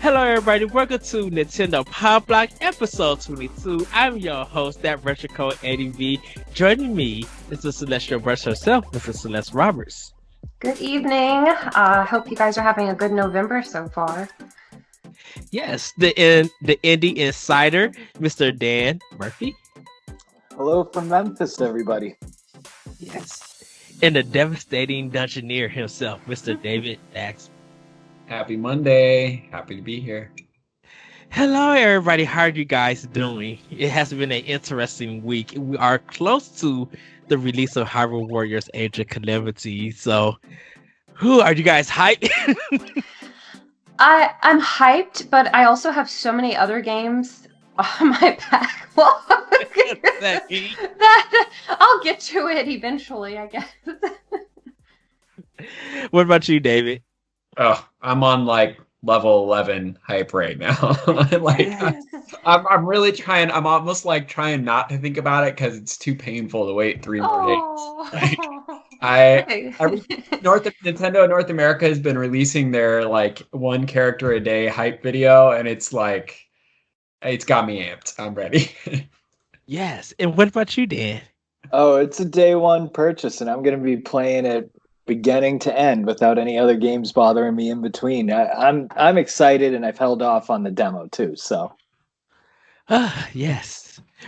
Hello, everybody. Welcome to Nintendo Pow Block episode 22. I'm your host, that retro code Eddie V. Joining me is the Celeste Roberts herself, Mrs. Celeste Roberts. Good evening. Hope you guys are having a good November so far. Yes, the indie insider, Mr. Dan Murphy. Hello from Memphis, everybody. Yes, and the devastating dungeoneer himself, Mr. David Dax. Happy Monday. Happy to be here. Hello, everybody. How are you guys doing? It has been an interesting week. We are close to the release of Hyrule Warriors Age of Calamity. So, who are you guys hyped? I'm hyped, but I also have so many other games on my backlog that I'll get to it eventually, I guess. What about you, David? Oh, I'm on like level 11 hype right now. I'm really trying. I'm almost like trying not to think about it because it's too painful to wait 3 more days. Nintendo North America has been releasing their like one character a day hype video, and it's like it's got me amped. I'm ready. Yes. And what about you, Dan? Oh, it's a day one purchase, and I'm going to be playing it beginning to end without any other games bothering me in between. I'm excited, and I've held off on the demo too. So, yes.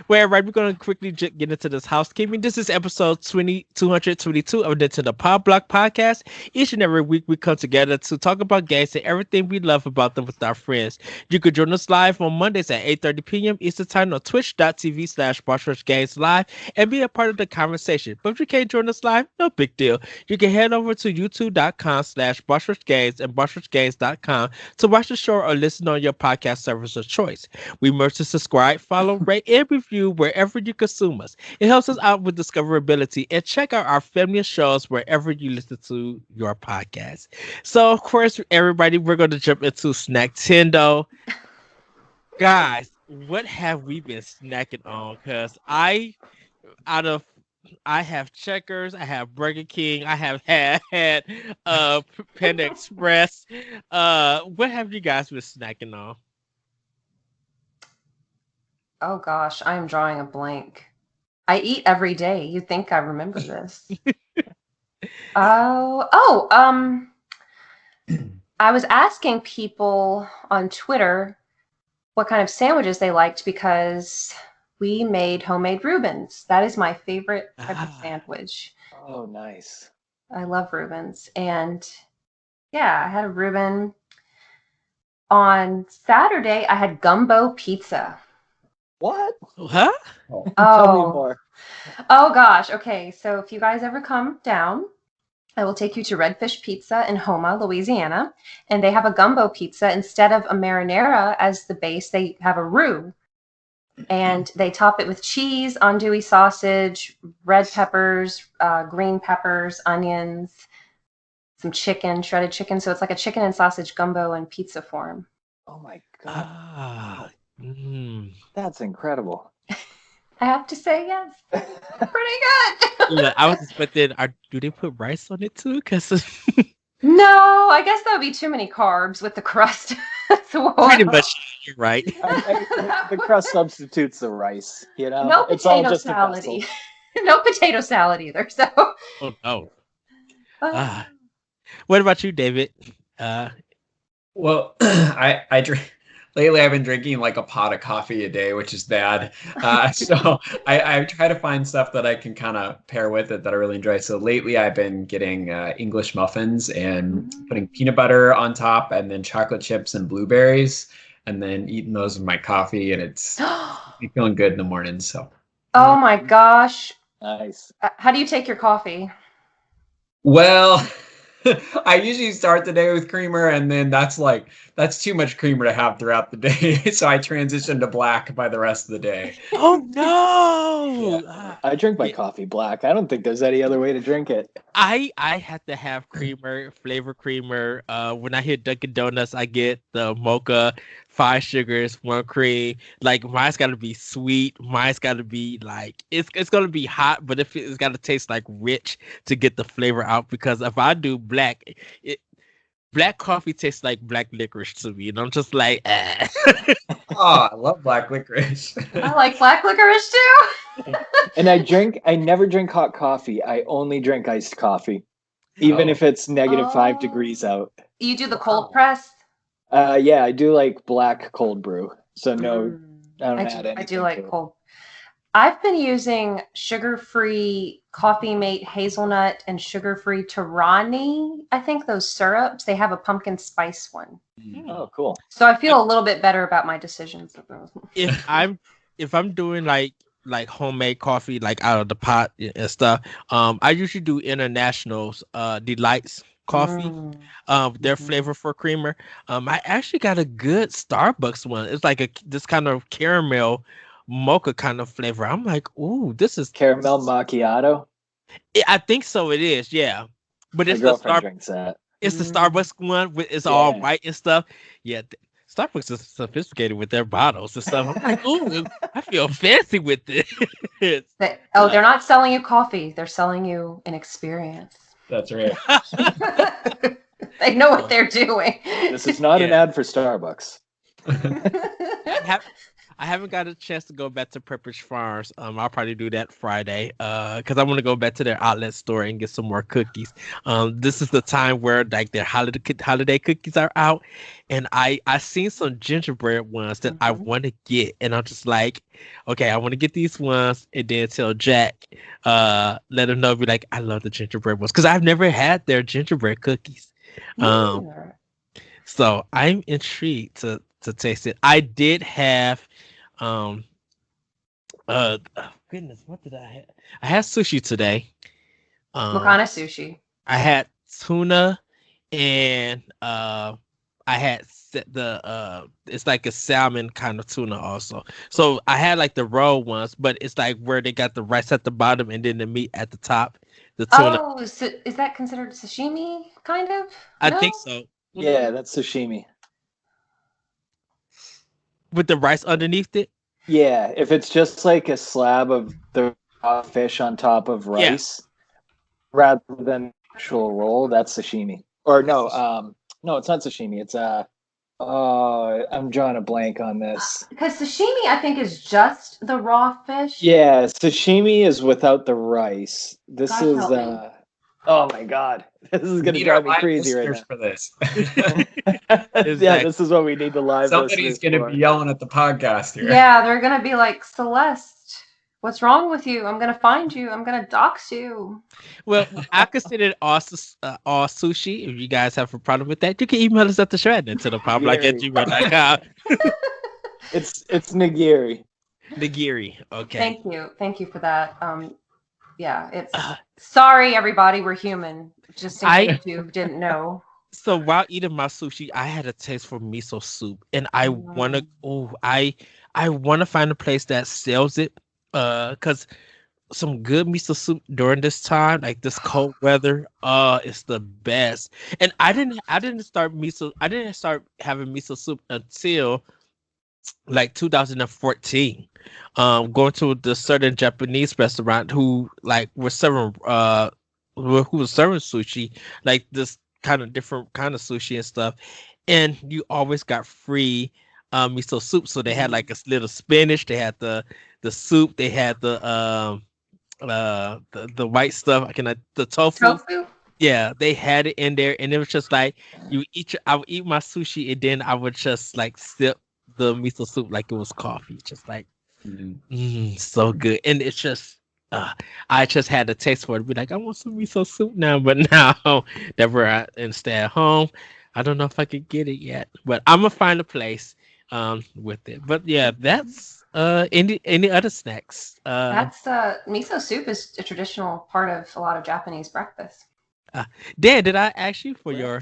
Well, right, we're going to quickly get into this housekeeping. This is episode 222 of Nintendo Pow Block podcast. Each and every week, we come together to talk about games and everything we love about them with our friends. You can join us live on Mondays at 8:30 p.m. Eastern Time on twitch.tv/BossRushGamesLive Live and be a part of the conversation. But if you can't join us live, no big deal. You can head over to youtube.com/BossRushGames and BossRushGames.com to watch the show or listen on your podcast service of choice. We merge to subscribe, follow, rate, and review wherever you consume us. It helps us out with discoverability, and check out our family of shows wherever you listen to your podcast. So, of course, everybody, we're going to jump into Snacktendo. Guys, what have we been snacking on? Because I have Checkers, I have Burger King, I have had Panda Express. What have you guys been snacking on? Oh gosh, I'm drawing a blank. I eat every day. You'd think I remember this. I was asking people on Twitter what kind of sandwiches they liked because we made homemade Reubens. That is my favorite type of sandwich. Oh, nice. I love Reubens. And yeah, I had a Reuben. On Saturday, I had gumbo pizza. What? Huh? Tell me more. Oh gosh. Okay. So if you guys ever come down, I will take you to Redfish Pizza in Houma, Louisiana. And they have a gumbo pizza. Instead of a marinara as the base, they have a roux. And they top it with cheese, andouille sausage, red peppers, green peppers, onions, some chicken, shredded chicken. So it's like a chicken and sausage gumbo in pizza form. Oh my God. That's incredible. I have to say yes. Pretty good. Yeah, I was expecting, do they put rice on it too? No, I guess that would be too many carbs with the crust. So pretty much, you're right. The crust substitutes the rice. You know, no it's all potato just salad. No potato salad either. So. Oh no. What about you, David? Well, I drink. Lately, I've been drinking like a pot of coffee a day, which is bad. So I try to find stuff that I can kind of pair with it that I really enjoy. So lately, I've been getting English muffins and putting peanut butter on top, and then chocolate chips and blueberries, and then eating those with my coffee, and it's feeling good in the morning. So. Oh my gosh! Nice. How do you take your coffee? Well. I usually start the day with creamer, and then that's too much creamer to have throughout the day. So I transition to black by the rest of the day. Oh no! Yeah. I drink my coffee black. I don't think there's any other way to drink it. I had to have creamer, flavor creamer. When I hit Dunkin' Donuts, I get the mocha, 5 sugars, 1 cream. Like mine's got to be sweet. Mine's got to be like it's gonna be hot, but it's got to taste like rich to get the flavor out. Because if I do black, black coffee tastes like black licorice to me, and I'm just like, Oh, I love black licorice. I like black licorice too. And I never drink hot coffee. I only drink iced coffee, even Oh. if it's negative 5 Oh. degrees out. You do the cold press? Yeah, I do like black cold brew. So no, Mm. I don't I add anything. I do to like it. cold. I've been using sugar-free Coffee Mate hazelnut and sugar-free Torani. I think those syrups. They have a pumpkin spice one. Oh, cool. So I feel a little bit better about my decisions of those. if I'm doing like homemade coffee like out of the pot and stuff, I usually do International's Delights coffee. Their Mhm. flavor for creamer. I actually got a good Starbucks one. It's like this kind of caramel mocha kind of flavor. I'm like, ooh, this is Caramel macchiato. I think so. It is, yeah. But My it's girlfriend drinks that. it's the Mm. Starbucks one with it's all Yeah. white and stuff. Yeah, Starbucks is sophisticated with their bottles and stuff. I'm like, ooh, I feel fancy with this. They're not selling you coffee. They're selling you an experience. That's right. They know what they're doing. This is not an Yeah. ad for Starbucks. I haven't got a chance to go back to Pepperidge Farms. I'll probably do that Friday. Because I want to go back to their outlet store and get some more cookies. This is the time where like their holiday cookies are out, and I seen some gingerbread ones that I Mhm. want to get, and I'm just like, okay, I want to get these ones, and then tell Jack, let him know, be like, I love the gingerbread ones because I've never had their gingerbread cookies. Um, Yeah. so I'm intrigued to taste it. I did have oh, goodness, what did I have? I had sushi today. What kind of sushi? I had tuna and I had it's like a salmon kind of tuna also. So I had like the roll ones, but it's like where they got the rice at the bottom and then the meat at the top. The tuna. Oh, so is that considered sashimi? Kind of? I No? think so. Yeah, that's sashimi. With the rice underneath it. Yeah, if it's just like a slab of the raw fish on top of Yeah. rice, rather than actual roll, that's sashimi. Or no, it's not sashimi. It's I'm drawing a blank on this. Because sashimi, I think, is just the raw fish. Yeah, sashimi is without the rice. This God is help me. oh my god, this is gonna Need drive our me live crazy right listeners for this. now. Yeah, Exactly. this is what we need the live Somebody's listeners going to for. be yelling at the podcast here. Yeah, they're going to be like, Celeste, what's wrong with you? I'm going to find you. I'm going to dox you. Well, I consider it all sushi. If you guys have a problem with that, you can email us at the shred into the powerblock@gmail.com. It's nigiri. Nigiri. Okay. Thank you for that. Yeah, it's sorry everybody, we're human. Just in case you didn't know. So while eating my sushi, I had a taste for miso soup, and I wanna I wanna find a place that sells it. Cause some good miso soup during this time, like this cold weather, it's the best. And I didn't start having miso soup until like 2014. Going to the certain Japanese restaurant who like were serving who was serving sushi, like this kind of different kind of sushi and stuff, and you always got free miso soup. So they had like a little spinach, they had the soup, they had the white stuff, the tofu. Tofu? Yeah, they had it in there, and it was just like I would eat my sushi, and then I would just like sip the miso soup like it was coffee, just like so good. And it's just I just had a taste for it. Be like, I want some miso soup now, but now that we're and stay at home, I don't know if I could get it yet. But I'm gonna find a place with it. But yeah, that's any other snacks. That's miso soup is a traditional part of a lot of Japanese breakfast. Dan, did I ask you for your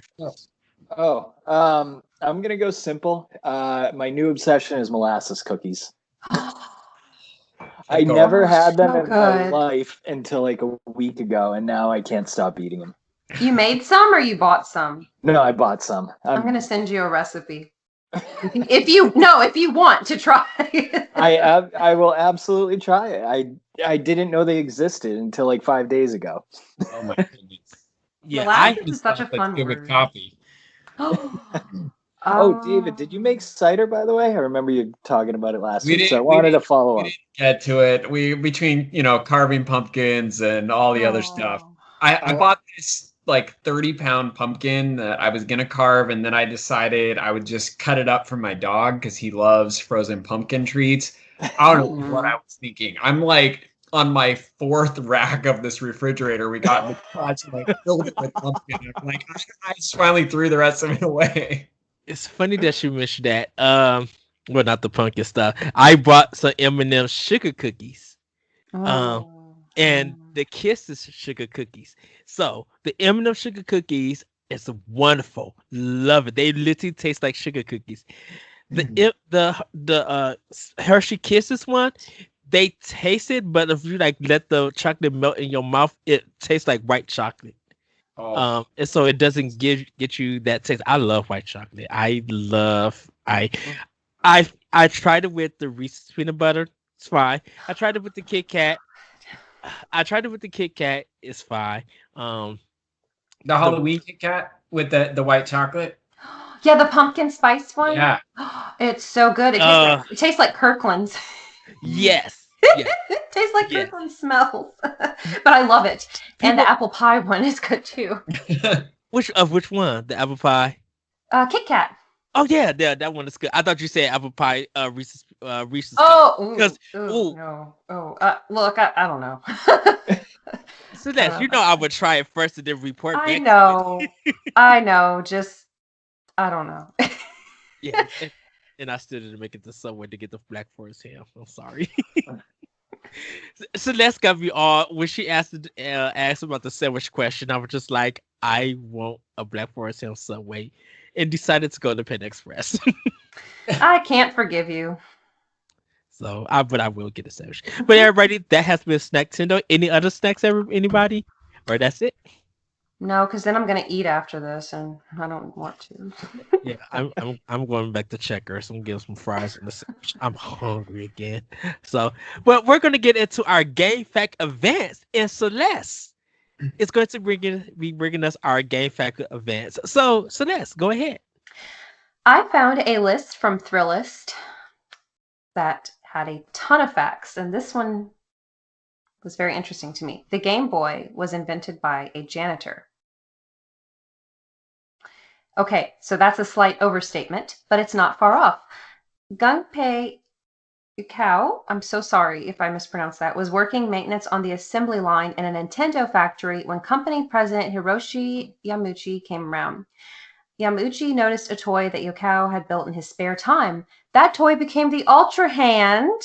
Oh, I'm gonna go simple. My new obsession is molasses cookies. I never had them so in my good. life until like a week ago, and now I can't stop eating them. You made some or you bought some? No, I bought some. I'm gonna send you a recipe. If you want to try. I will absolutely try it. I didn't know they existed until like 5 days ago. Oh my goodness. yeah, Molasses is such a fun Good word. coffee. Oh, David, did you make cider, by the way? I remember you talking about it last week, so I We wanted to follow up. didn't get to it. We between carving pumpkins and all the other stuff. Oh. I bought this like 30-pound pumpkin that I was gonna carve, and then I decided I would just cut it up for my dog because he loves frozen pumpkin treats. I don't know what I was thinking. I'm like on my fourth rack of this refrigerator we got in the garage, and like filled it with pumpkin. I'm like, I just finally threw the rest of it away. It's funny that you mentioned that. Well, not the pumpkin stuff. I bought some M&M sugar cookies. And the Kisses sugar cookies. So the M&M sugar cookies is wonderful. Love it. They literally taste like sugar cookies. The Hershey Kisses one, they taste it, but if you like let the chocolate melt in your mouth, it tastes like white chocolate. Oh, And so it doesn't get you that taste. I love white chocolate. I tried it with the Reese's peanut butter. It's fine. I tried it with the Kit Kat. It's fine. the Halloween Kit Kat with the white chocolate. Yeah, the pumpkin spice one. Yeah. It's so good. It tastes like Kirkland's. Yes. Yes. It tastes like Yes. Kirkland smells. But I love it. And the apple pie one is good too. Which one? The apple pie? Kit Kat. Oh yeah, that one is good. I thought you said apple pie. Reese's. Oh, Because no. Look, I don't know. So that you know, I would try it first and then report back. I know. I know. Just I don't know. Yeah, and I still didn't make it to Subway to get the Black Forest ham. I'm sorry. Celeste got me all when she asked about the sandwich question. I was just like, I want a Black Forest ham Subway, and decided to go to Panda Express. I can't forgive you. But I will get a sandwich. But everybody, that has been Snack Tendo. Any other snacks? Anybody? Or that's it? No, because then I'm gonna eat after this, and I don't want to. Yeah, I'm going back to Checkers. I'm getting some fries and a sandwich. I'm hungry again. So, but we're gonna get into our game fact events, and Celeste is going to be bringing us our game fact events. So, Celeste, go ahead. I found a list from Thrillist that had a ton of facts, and this one was very interesting to me. The Game Boy was invented by a janitor. Okay, so that's a slight overstatement, but it's not far off. Gunpei Yukao, I'm so sorry if I mispronounced that, was working maintenance on the assembly line in a Nintendo factory when company president Hiroshi Yamauchi came around. Yamauchi noticed a toy that Yukao had built in his spare time. That toy became the Ultra Hand,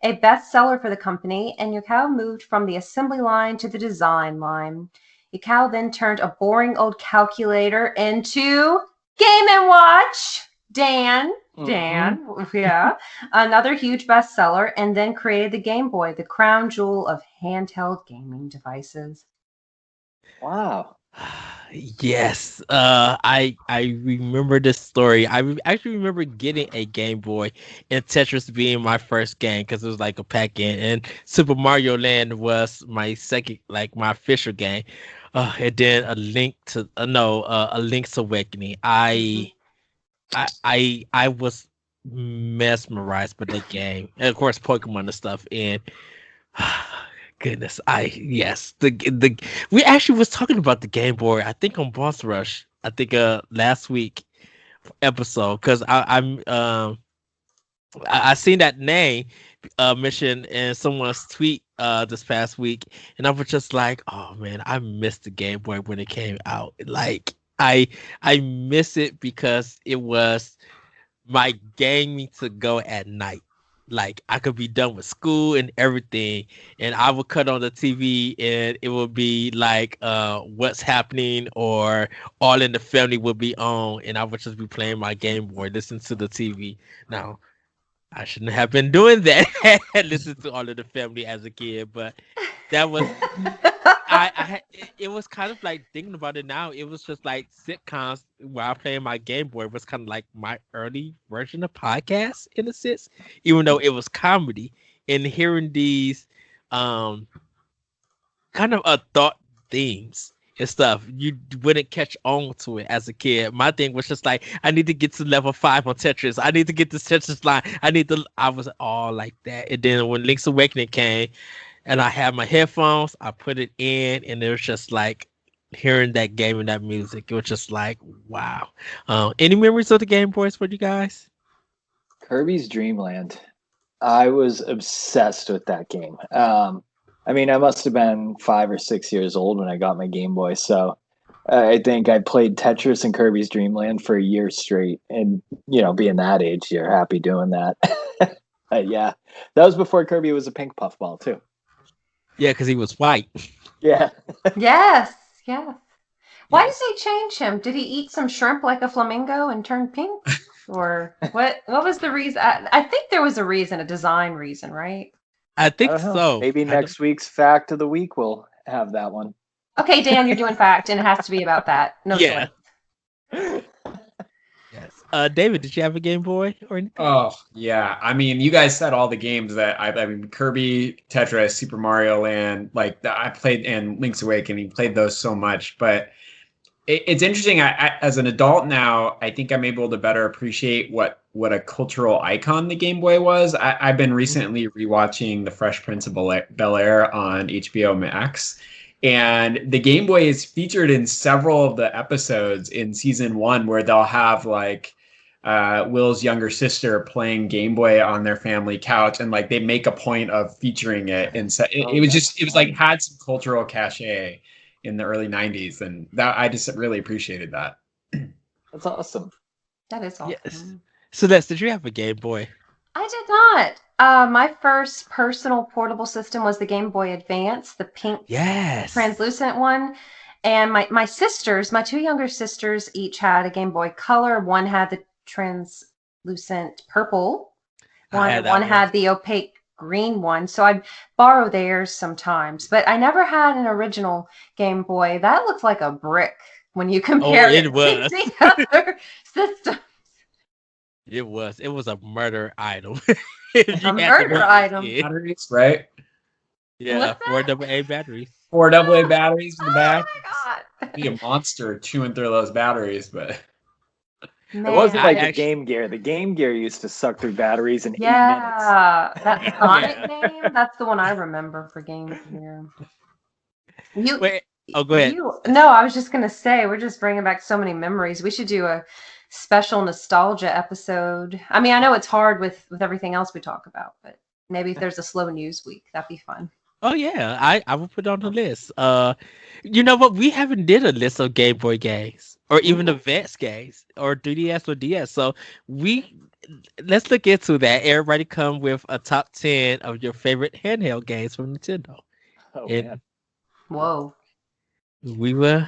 a bestseller for the company, and Yukao moved from the assembly line to the design line. Yukao then turned a boring old calculator into Game & Watch. Dan, yeah, another huge bestseller, and then created the Game Boy, the crown jewel of handheld gaming devices. Wow. Yes, I remember this story. Actually remember getting a Game Boy and Tetris being my first game because it was like a pack-in, and Super Mario Land was my second, like my official game. And then a Link's Awakening. I was mesmerized by that game, and of course Pokemon and stuff. And goodness, the we actually was talking about the Game Boy. I think on Boss Rush. I think last week episode because I seen that name mentioned in someone's tweet this past week, and I was just like, oh man, I missed the Game Boy when it came out. Like I miss it because it was my gaming to go at night. Like I could be done with school and everything, and I would cut on the TV, and it would be like what's happening or All in the Family would be on, and I would just be playing my Game Boy, listening to the TV. Now I shouldn't have been doing that. Listen to All of the Family as a kid, but that was it was kind of like thinking about it now. It was just like sitcoms while playing my Game Boy was kind of like my early version of podcasts in a sense, even though it was comedy. And hearing these kind of thought themes and stuff, you wouldn't catch on to it as a kid. My thing was just like, I need to get to level 5 on Tetris. I need to get this Tetris line. I was all like that. And then when Link's Awakening came and I had my headphones, I put it in and it was just like hearing that game and that music. It was just like, wow. Any memories of the Game Boys for you guys? Kirby's Dream Land. I was obsessed with that game. I mean, I must have been 5 or 6 years old when I got my Game Boy. So I think I played Tetris and Kirby's Dream Land for a year straight. And, being that age, you're happy doing that. Yeah. That was before Kirby was a pink puffball, too. Yeah, because he was white. Yeah. Yes. Yeah. Why Yes. did they change him? Did he eat some shrimp like a flamingo and turn pink? Or what was the reason? I think there was a reason, a design reason, right? I think I don't know. so. Maybe next week's fact of the week we'll have that one. Okay, Dan, you're doing fact, and it has to be about that. No Yeah. choice. Yes. David, did you have a Game Boy or anything? Oh, yeah. I mean, you guys said all the games that I mean, Kirby, Tetris, Super Mario Land, I played, and Link's Awakening, played those so much. But it's interesting. I, as an adult now, I think I'm able to better appreciate what a cultural icon the Game Boy was. I've been recently rewatching The Fresh Prince of Bel-Air on HBO Max. And the Game Boy is featured in several of the episodes in season 1 where they'll have Will's younger sister playing Game Boy on their family couch, and they make a point of featuring it. And so it was had some cultural cachet in the early 90s, and that I just really appreciated that. That's awesome. That is awesome. Yes. Celeste, did you have a Game Boy? I did not. My first personal portable system was the Game Boy Advance, the pink Yes. translucent one. And my sisters, my 2 younger sisters, each had a Game Boy Color. One had the translucent purple. One had the opaque green one. So I'd borrow theirs sometimes. But I never had an original Game Boy. That looked like a brick when you compare it to the other system. It was a murder item. A murder item. Batteries, right? Yeah, 4 AA batteries. 4 AA batteries in the back. Oh my God. Be a monster chewing through those batteries, but Man. It wasn't the Game Gear. The Game Gear used to suck through batteries in 8 minutes. Yeah, that Sonic game, that's the one I remember for Game Gear. Wait, go ahead. No, I was just going to say, we're just bringing back so many memories. We should do a special nostalgia episode. I mean, I know it's hard with everything else we talk about, but maybe if there's a slow news week, that'd be fun. Oh yeah, I will put it on the list. You know what? We haven't did a list of Game Boy games or even advanced games or 3DS or DS. So let's look into that. Everybody come with a top 10 of your favorite handheld games from Nintendo. Oh, and man. Whoa. Mm-hmm.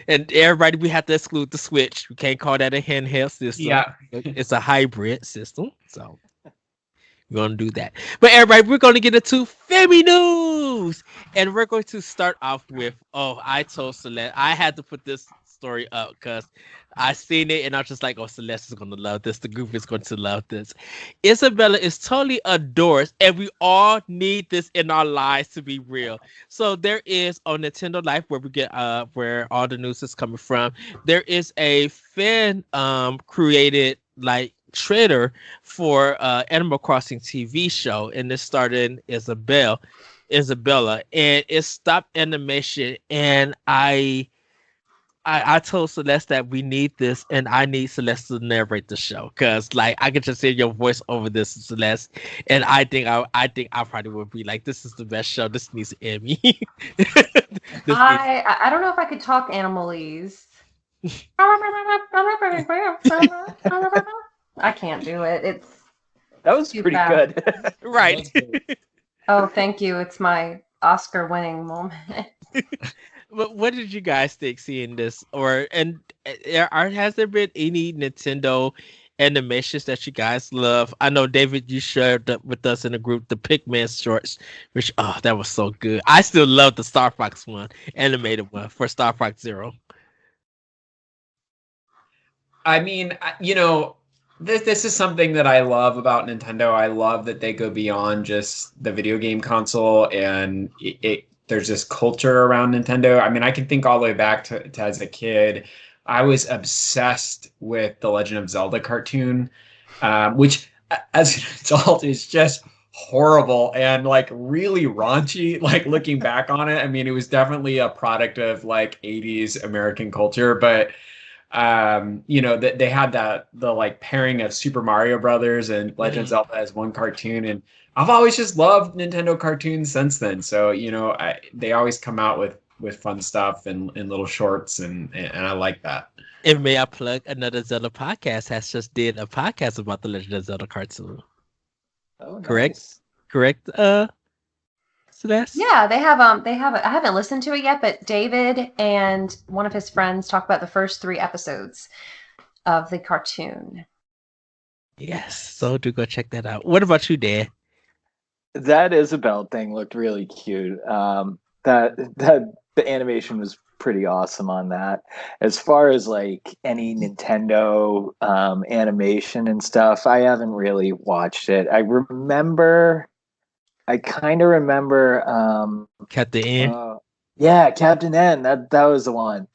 And everybody, we have to exclude the Switch. We can't call that a handheld system. Yeah. It's a hybrid system. So we're going to do that. But everybody, we're going to get into Femi News. And we're going to start off with, I told Celeste, I had to put this story up because I seen it and I was just like, Celeste is going to love this. The group is going to love this. Isabella is totally adored, and we all need this in our lives to be real. So there is on Nintendo Life where we get where all the news is coming from. There is a fan created trailer for Animal Crossing TV show, and this started in Isabella, and it stopped animation, and I told Celeste that we need this, and I need Celeste to narrate the show because, I could just hear your voice over this, Celeste, and I think I probably would be like, "This is the best show. This needs an Emmy." I don't know if I could talk animalese. I can't do it. That was pretty good. Right. Oh, thank you. It's my Oscar-winning moment. But what did you guys think seeing this? Has there been any Nintendo animations that you guys love? I know, David, you shared with us in the group the Pikmin shorts, which that was so good. I still love the Star Fox one, animated one for Star Fox Zero. I mean, This is something that I love about Nintendo. I love that they go beyond just the video game console, and there's this culture around Nintendo. I mean, I can think all the way back to as a kid. I was obsessed with the Legend of Zelda cartoon, which as an adult is just horrible and like really raunchy. Like looking back on it, I mean, it was definitely a product of like 80s American culture, but that they had the like pairing of Super Mario Brothers and Legend of Zelda as one cartoon, and I've always just loved Nintendo cartoons since then. So they always come out with fun stuff and little shorts, and I like that. And may I plug another Zelda podcast has just did a podcast about the Legend of Zelda cartoon. Oh, Correct? nice. Correct, Celeste? Yeah, they have I haven't listened to it yet, but David and one of his friends talk about the first 3 episodes of the cartoon. Yes, so do go check that out. What about you, Dan? That Isabelle thing looked really cute. That the animation was pretty awesome on that. As far as like any Nintendo animation and stuff, I haven't really watched it. I kind of remember. Captain N? Yeah, Captain N. That was the one.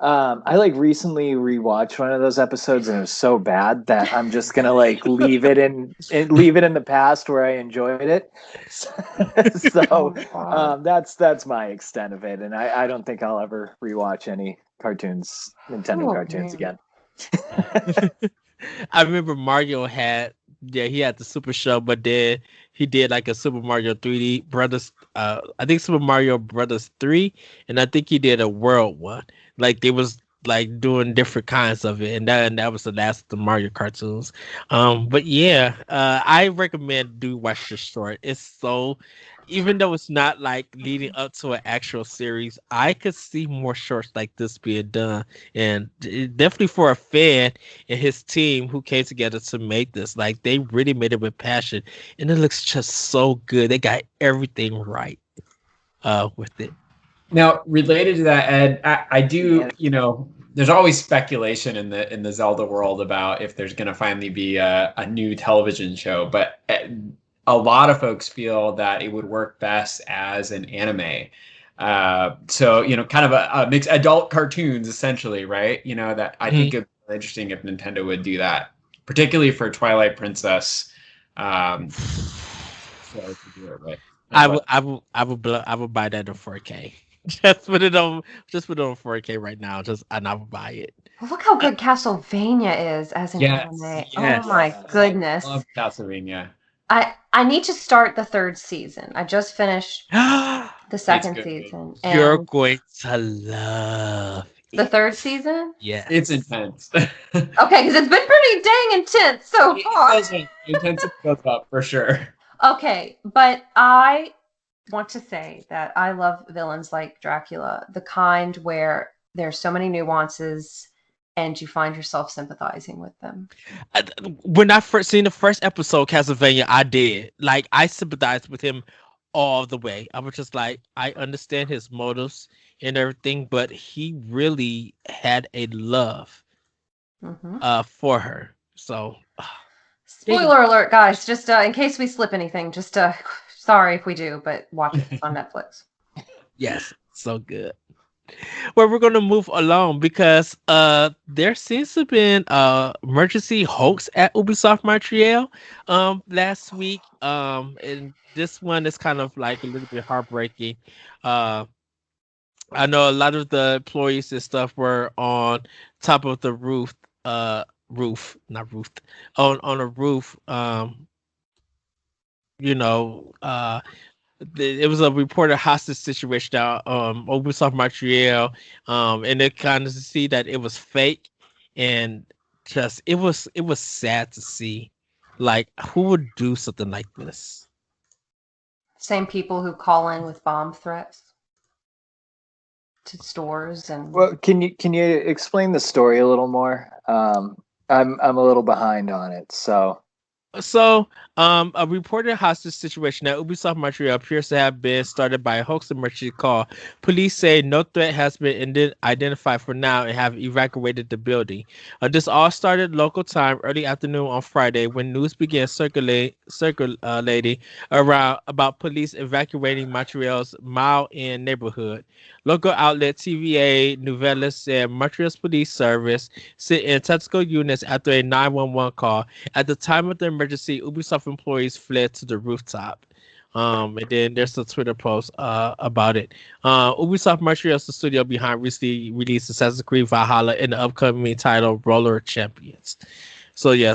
I like recently rewatched one of those episodes and it was so bad that I'm just gonna like leave it in the past where I enjoyed it. So that's my extent of it, and I don't think I'll ever rewatch any Nintendo cartoons again. I remember Mario he had the Super Show, but then he did like a Super Mario 3D Brothers. I think Super Mario Brothers 3, and I think he did a World one. Like they was like doing different kinds of it, and that was the last of the Mario cartoons. But yeah, I recommend do watch the short. It's so, even though it's not like leading up to an actual series, I could see more shorts like this being done, and definitely for a fan and his team who came together to make this, like they really made it with passion, and it looks just so good. They got everything right with it. Now, related to that, Ed, I do, there's always speculation in the Zelda world about if there's going to finally be a new television show, but a lot of folks feel that it would work best as an anime. So, kind of a mixed adult cartoons, essentially, right? That I think it'd be interesting if Nintendo would do that, particularly for Twilight Princess. So to do it right. I would buy that in 4K. Just put it on 4K right now. And I would buy it. Well, look how good Castlevania is as an anime. Yes. Oh my goodness. I love Castlevania. I need to start the 3rd season. I just finished the 2nd season. You're going to love the 3rd season? Yeah. It's intense. Okay, because it's been pretty dang intense so far. Intensity goes up for sure. Okay, but I want to say that I love villains like Dracula, the kind where there's so many nuances and you find yourself sympathizing with them. When I first seen the first episode, Castlevania, I did. Like, I sympathized with him all the way. I was just like, I understand his motives and everything, but he really had a love for her. So, spoiler alert, guys! Just in case we slip anything, just sorry if we do, but watch it on Netflix. Yes, so good. Well, we're gonna move along because there seems to have been emergency hoax at Ubisoft Montreal last week. And this one is kind of like a little bit heartbreaking. I know a lot of the employees and stuff were on top of the roof, on a roof. It was a reported hostage situation out Ubisoft Montreal, and it kind of see that it was fake, and just it was sad to see, like, who would do something like this. Same people who call in with bomb threats to stores and. Well, can you explain the story a little more? I'm a little behind on it, so So, a reported hostage situation at Ubisoft Montreal appears to have been started by a hoax emergency call. Police say no threat has been identified for now and have evacuated the building. This all started local time early afternoon on Friday when news began circulating around about police evacuating Montreal's Mile End neighborhood. Local outlet TVA Nouvelles said Montreal's police service sent in tactical units after a 911 call. At the time of the emergency, Ubisoft employees fled to the rooftop. And then there's a Twitter post about it. Ubisoft Montreal is the studio behind recently released Assassin's Creed Valhalla and the upcoming title Roller Champions. So yeah,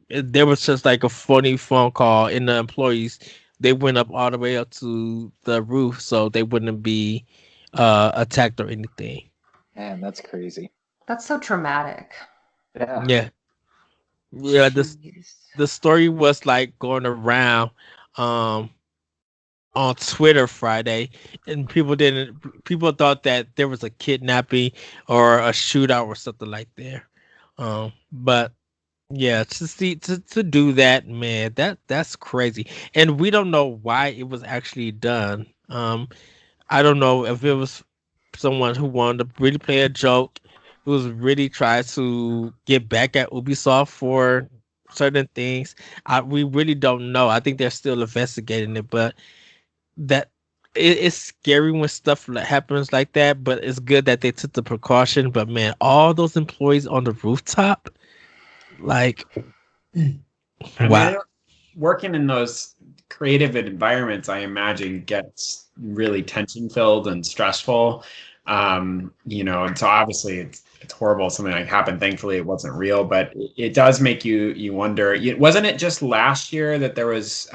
there was just like a funny phone call, and the employees they went up all the way up to the roof so they wouldn't be attacked or anything. Man, that's crazy. That's so traumatic. Yeah. Yeah. Yeah, Jeez. the story was like going around um on Twitter Friday, and people thought that there was a kidnapping or a shootout or something like there. But yeah, to do that, man, that's crazy. And we don't know why it was actually done. I don't know if it was someone who wanted to really play a joke, who was really trying to get back at Ubisoft for certain things. We really don't know. I think they're still investigating it, but that it's scary when stuff happens like that. But it's good that they took the precaution. But man, all those employees on the rooftop, like, I wow. mean, working in those creative environments, I imagine, gets really tension filled and stressful. And so obviously it's horrible something like happened. Thankfully, it wasn't real, but it does make you wonder. Wasn't it just last year that there was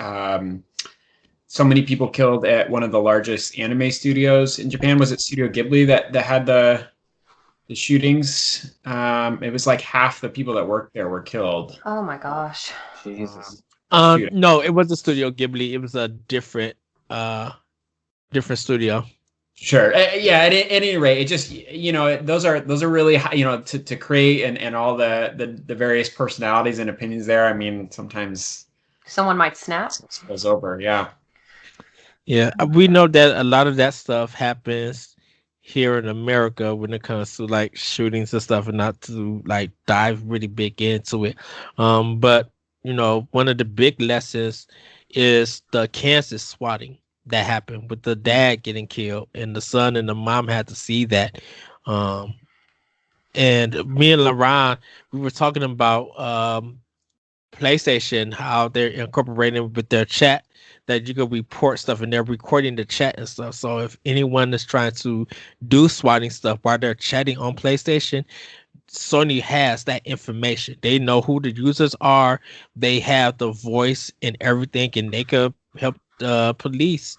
so many people killed at one of the largest anime studios in Japan? Was it Studio Ghibli that had the shootings? It was like half the people that worked there were killed. Oh my gosh. Jesus. No, it wasn't Studio Ghibli. It was a different studio. Sure. Yeah. At any rate, it just those are really to create and all the various personalities and opinions there. I mean, sometimes someone might snap. It goes over. Yeah. Yeah, we know that a lot of that stuff happens here in America when it comes to like shootings and stuff, and not to like dive really big into it. But one of the big lessons is the Kansas swatting that happened with the dad getting killed, and the son and the mom had to see that. And me and LaRon, we were talking about PlayStation, how they're incorporating with their chat that you can report stuff, and they're recording the chat and stuff. So if anyone is trying to do swatting stuff while they're chatting on PlayStation, Sony has that information. They know who the users are. They have the voice and everything, and they could help the police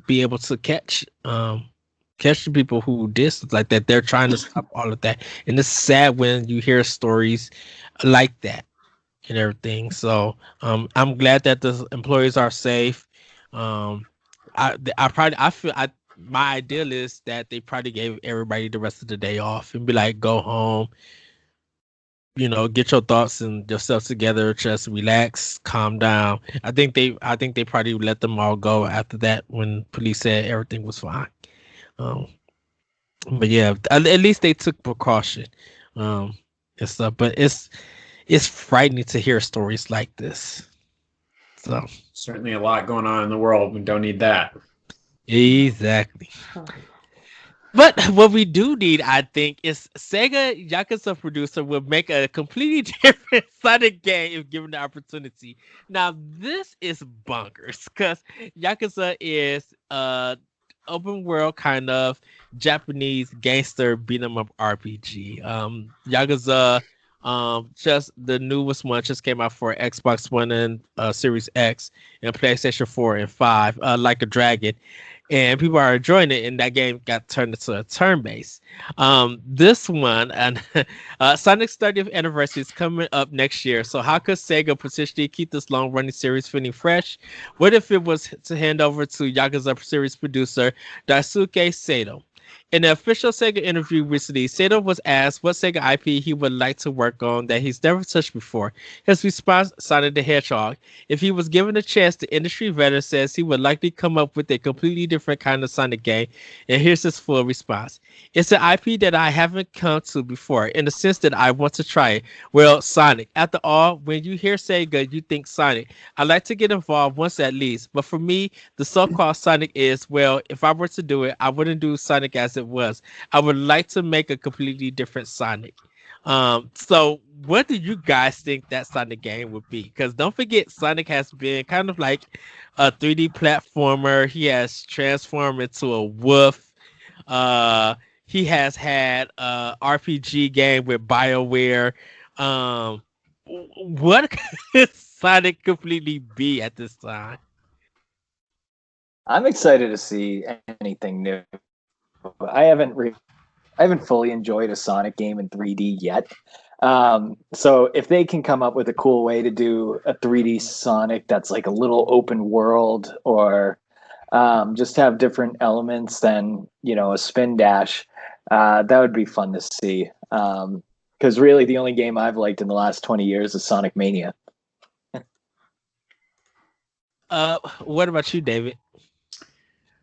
be able to catch the people who did stuff like that. They're trying to stop all of that, and it's sad when you hear stories like that and everything. So I'm glad that the employees are safe. I feel my ideal is that they probably gave everybody the rest of the day off and be like, go home, get your thoughts and yourself together, just relax, calm down. I think they probably let them all go after that when police said everything was fine. But yeah, at least they took precaution and stuff. But it's frightening to hear stories like this. So certainly a lot going on in the world. We don't need that. Exactly. But what we do need, I think, is Sega Yakuza producer will make a completely different Sonic game if given the opportunity. Now, this is bonkers because Yakuza is open world kind of Japanese gangster beat 'em up RPG. Yakuza, just the newest one just came out for Xbox One and Series X and PlayStation 4 and 5, like a dragon. And people are enjoying it, and that game got turned into a turn-based. This one, and Sonic's 30th anniversary is coming up next year. So how could Sega potentially keep this long-running series feeling fresh? What if it was to hand over to Yakuza series producer Daisuke Sato? In the official Sega interview recently, Sato was asked what Sega IP he would like to work on that he's never touched before. His response, Sonic the Hedgehog. If he was given a chance, the industry veteran says he would likely come up with a completely different kind of Sonic game. And here's his full response. It's an IP that I haven't come to before, in the sense that I want to try it. Well, Sonic. After all, when you hear Sega, you think Sonic. I like to get involved once at least, but for me, the so-called Sonic is, well, if I were to do it, I wouldn't do Sonic as it was. I would like to make a completely different Sonic. So what do you guys think that Sonic game would be? Because don't forget, Sonic has been kind of like a 3D platformer. He has transformed into a wolf. He has had a RPG game with BioWare. What could Sonic completely be at this time? I'm excited to see anything new. I haven't fully enjoyed a Sonic game in 3D yet. So if they can come up with a cool way to do a 3D Sonic that's like a little open world, or just have different elements than, a spin dash, that would be fun to see. Because really the only game I've liked in the last 20 years is Sonic Mania. What about you, David?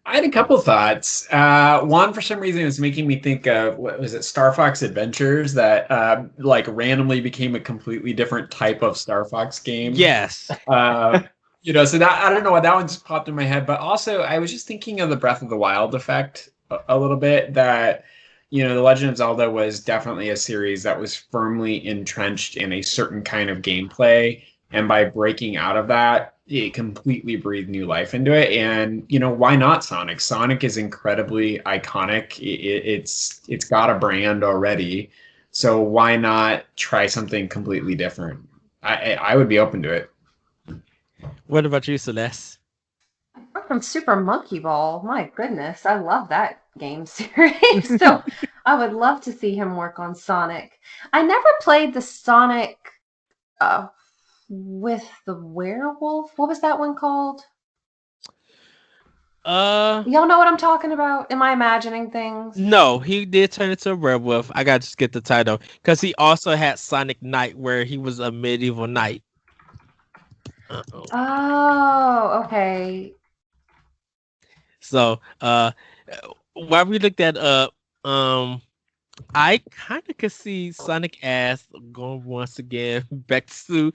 I had a couple thoughts. One, for some reason, it was making me think of, what was it, Star Fox Adventures, that like randomly became a completely different type of Star Fox game. Yes. So that, I don't know why that one just popped in my head, but also I was just thinking of the Breath of the Wild effect a little bit, that The Legend of Zelda was definitely a series that was firmly entrenched in a certain kind of gameplay, and by breaking out of that, it completely breathed new life into it. And why not Sonic? Sonic is incredibly iconic. It's got a brand already, so why not try something completely different? I would be open to it. What about you, Celeste? From Super Monkey Ball. My goodness, I love that game series. So I would love to see him work on Sonic. I never played the Sonic with the werewolf. What was that one called? Y'all know what I'm talking about? Am I imagining things? No, he did turn into a werewolf. I gotta just get the title, because he also had Sonic Knight, where he was a medieval knight. Oh, okay. So, while we looked that up, I kind of could see Sonic as going once again back to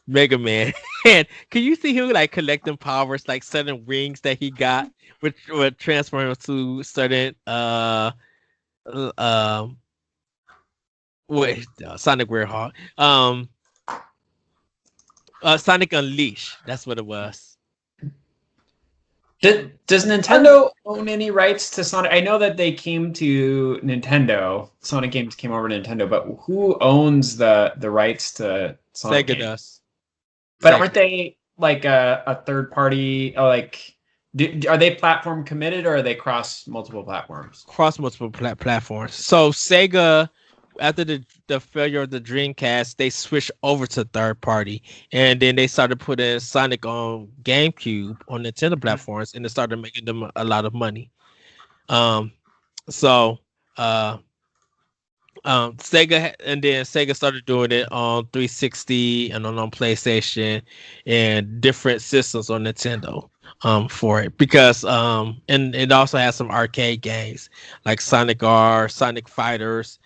Mega Man. And can you see him like collecting powers, like certain rings that he got, which would transfer him to certain Sonic Werehog. Sonic Unleash. That's what it was. Does Nintendo own any rights to Sonic? I know that they came to Nintendo. Sonic games came over to Nintendo, but who owns the rights to Sonic Sega games? does. But Sega. aren't they like a third party? Like, are they platform committed, or are they cross multiple platforms? Cross multiple platforms. So Sega, after the failure of the Dreamcast, they switched over to third party, and then they started putting Sonic on GameCube on Nintendo platforms, and it started making them a lot of money. Sega, and then Sega started doing it on 360 and on PlayStation and different systems on Nintendo for it, because and it also has some arcade games like Sonic R, Sonic Fighters,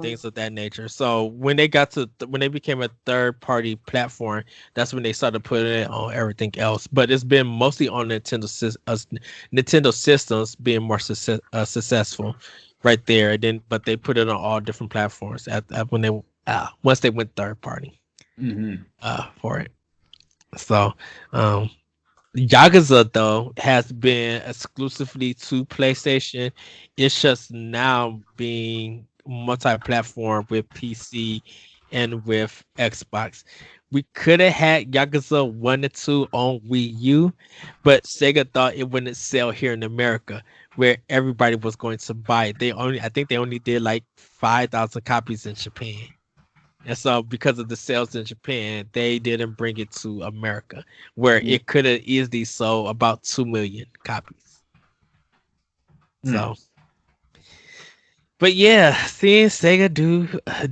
things of that nature. So when they became a third party platform, that's when they started putting it on everything else. But it's been mostly on Nintendo systems being more successful right there. And then, but they put it on all different platforms when they once they went third party for it. So Yakuza though has been exclusively to PlayStation. It's just now being multi-platform with PC and with Xbox. We could have had Yakuza 1 and 2 on Wii U, but Sega thought it wouldn't sell here in America, where everybody was going to buy it. I think they only did like 5,000 copies in Japan. And so because of the sales in Japan, they didn't bring it to America, where it could have easily sold about 2 million copies. So But yeah, seeing Sega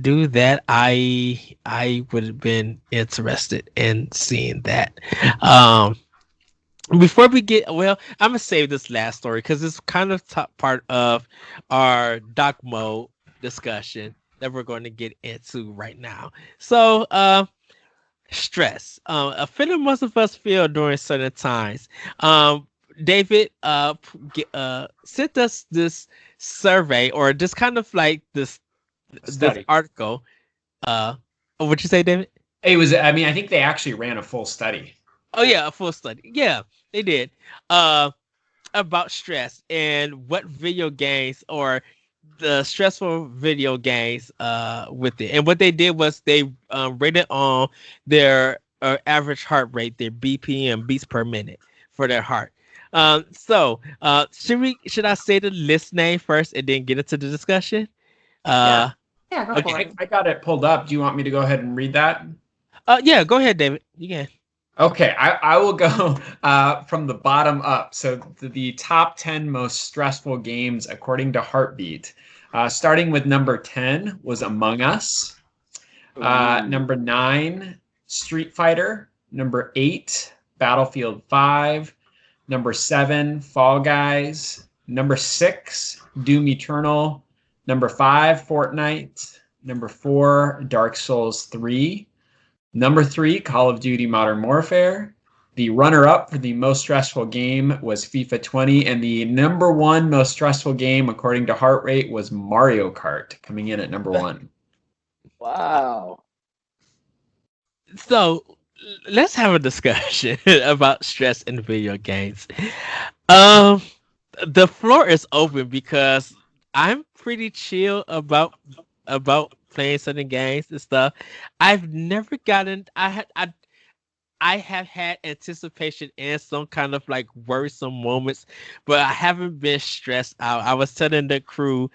do that, I would have been interested in seeing that. Um, Before we get I'm gonna save this last story because it's kind of top part of our doc mode discussion that we're going to get into right now. So, stress, a feeling most of us feel during certain times. David sent us this survey or just kind of like this Study. article. What'd you say, David? It was. I mean, I think they actually ran a full study. Oh yeah, a full study. Yeah, they did. Uh, about stress and what video games or the stressful video games with it. And what they did was they rated on their average heart rate, their BPM, beats per minute for their heart. Should I say the list name first and then get into the discussion? Yeah. Yeah, go for Okay. it. I got it pulled up. Do you want me to go ahead and read that? Yeah, go ahead, David. You can. Okay, I will go from the bottom up. So the top 10 most stressful games according to Heartbeat. Starting with number 10 was Among Us. Number 9, Street Fighter. Number 8, Battlefield 5. Number 7, Fall Guys. Number 6, Doom Eternal. Number 5, Fortnite. Number 4, Dark Souls 3. Number 3, Call of Duty Modern Warfare. The runner-up for the most stressful game was FIFA 20, and the number 1 most stressful game, according to Heart Rate, was Mario Kart, coming in at number 1. Wow. So let's have a discussion about stress in video games. Um, the floor is open because I'm pretty chill about playing certain games and stuff. I've never gotten. I have had anticipation and some kind of like worrisome moments, but I haven't been stressed out. I was telling the crew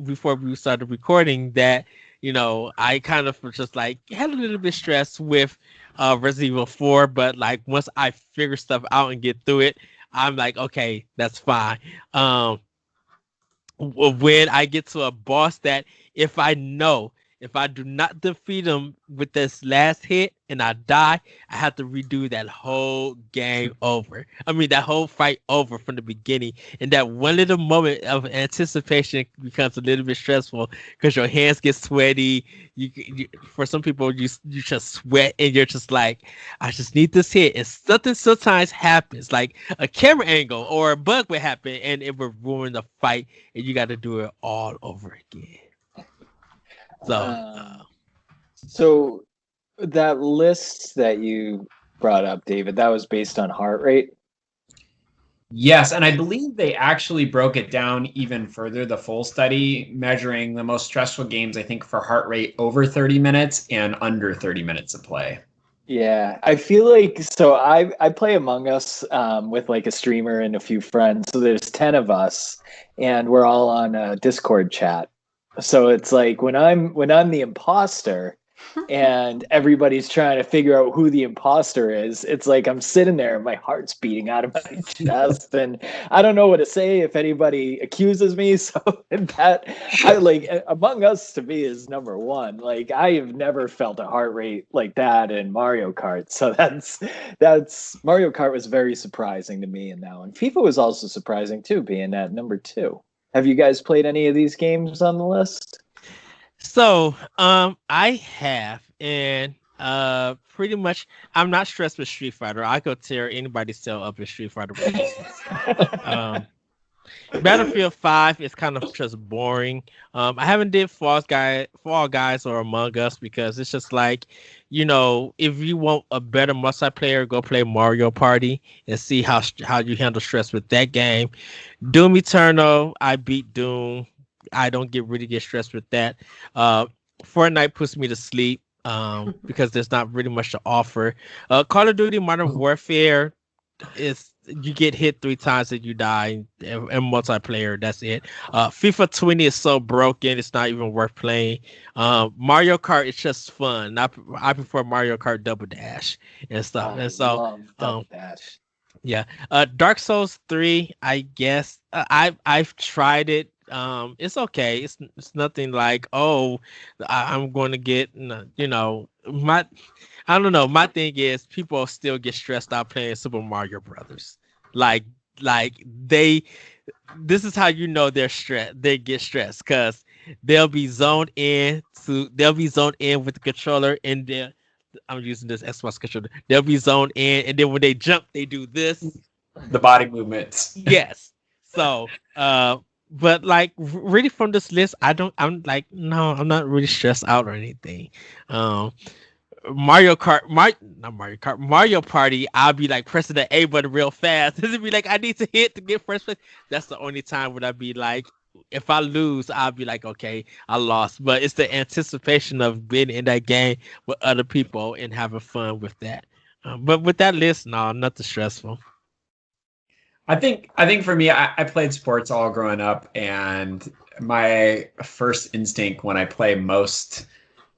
before we started recording that I kind of was just like had a little bit stressed with Resident Evil 4, but like once I figure stuff out and get through it, I'm like, okay, that's fine. When I get to a boss that if I know if I do not defeat him with this last hit and I die, I have to redo that whole game over. I mean, that whole fight over from the beginning. And that one little moment of anticipation becomes a little bit stressful because your hands get sweaty. For some people, you just sweat and you're just like, I just need this hit. And something sometimes happens, like a camera angle or a bug would happen and it would ruin the fight and you got to do it all over again. So that list that you brought up, David, that was based on heart rate? Yes, and I believe they actually broke it down even further, the full study, measuring the most stressful games, I think, for heart rate over 30 minutes and under 30 minutes of play. Yeah, I feel like, so I play Among Us with like a streamer and a few friends. So there's 10 of us and we're all on a Discord chat. So it's like when I'm the imposter and everybody's trying to figure out who the imposter is, it's like I'm sitting there and my heart's beating out of my chest and I don't know what to say if anybody accuses me. So I like Among Us to me is number 1. Like I have never felt a heart rate like that in Mario Kart. So that's Mario Kart was very surprising to me in that one. FIFA was also surprising too, being at number 2. Have you guys played any of these games on the list? So, I have, and pretty much, I'm not stressed with Street Fighter. I could tear anybody's tail up in Street Fighter. Battlefield 5 is kind of just boring. I haven't did Fall Guys or Among Us because it's just like, if you want a better multiplayer, go play Mario Party and see how you handle stress with that game. Doom Eternal, I beat Doom. I don't really get stressed with that. Fortnite puts me to sleep because there's not really much to offer. Call of Duty Modern Warfare is you get hit 3 times and you die and multiplayer, that's it. FIFA 20 is so broken it's not even worth playing. Mario Kart is just fun. I prefer Mario Kart Double Dash and stuff. I and so love Double Dash. Yeah. Dark Souls 3, I guess I've tried it It's okay. It's nothing like, oh, I'm going to get, my, I don't know. My thing is people still get stressed out playing Super Mario Brothers. Like, like they, this is how you know they're stressed. They get stressed because they'll be zoned in with the controller, and then I'm using this Xbox controller. They'll be zoned in, and then when they jump, they do this. The body movements. Yes. So, but like really from this list, I'm like, no, I'm not really stressed out or anything. Um, not Mario Kart, Mario Party, I'll be like pressing the A button real fast. It'll be like I need to hit to get first place. That's the only time when I'd be like, if I lose, I'll be like, okay, I lost. But it's the anticipation of being in that game with other people and having fun with that. But with that list, no, nothing stressful. I think for me, I played sports all growing up, and my first instinct when I play most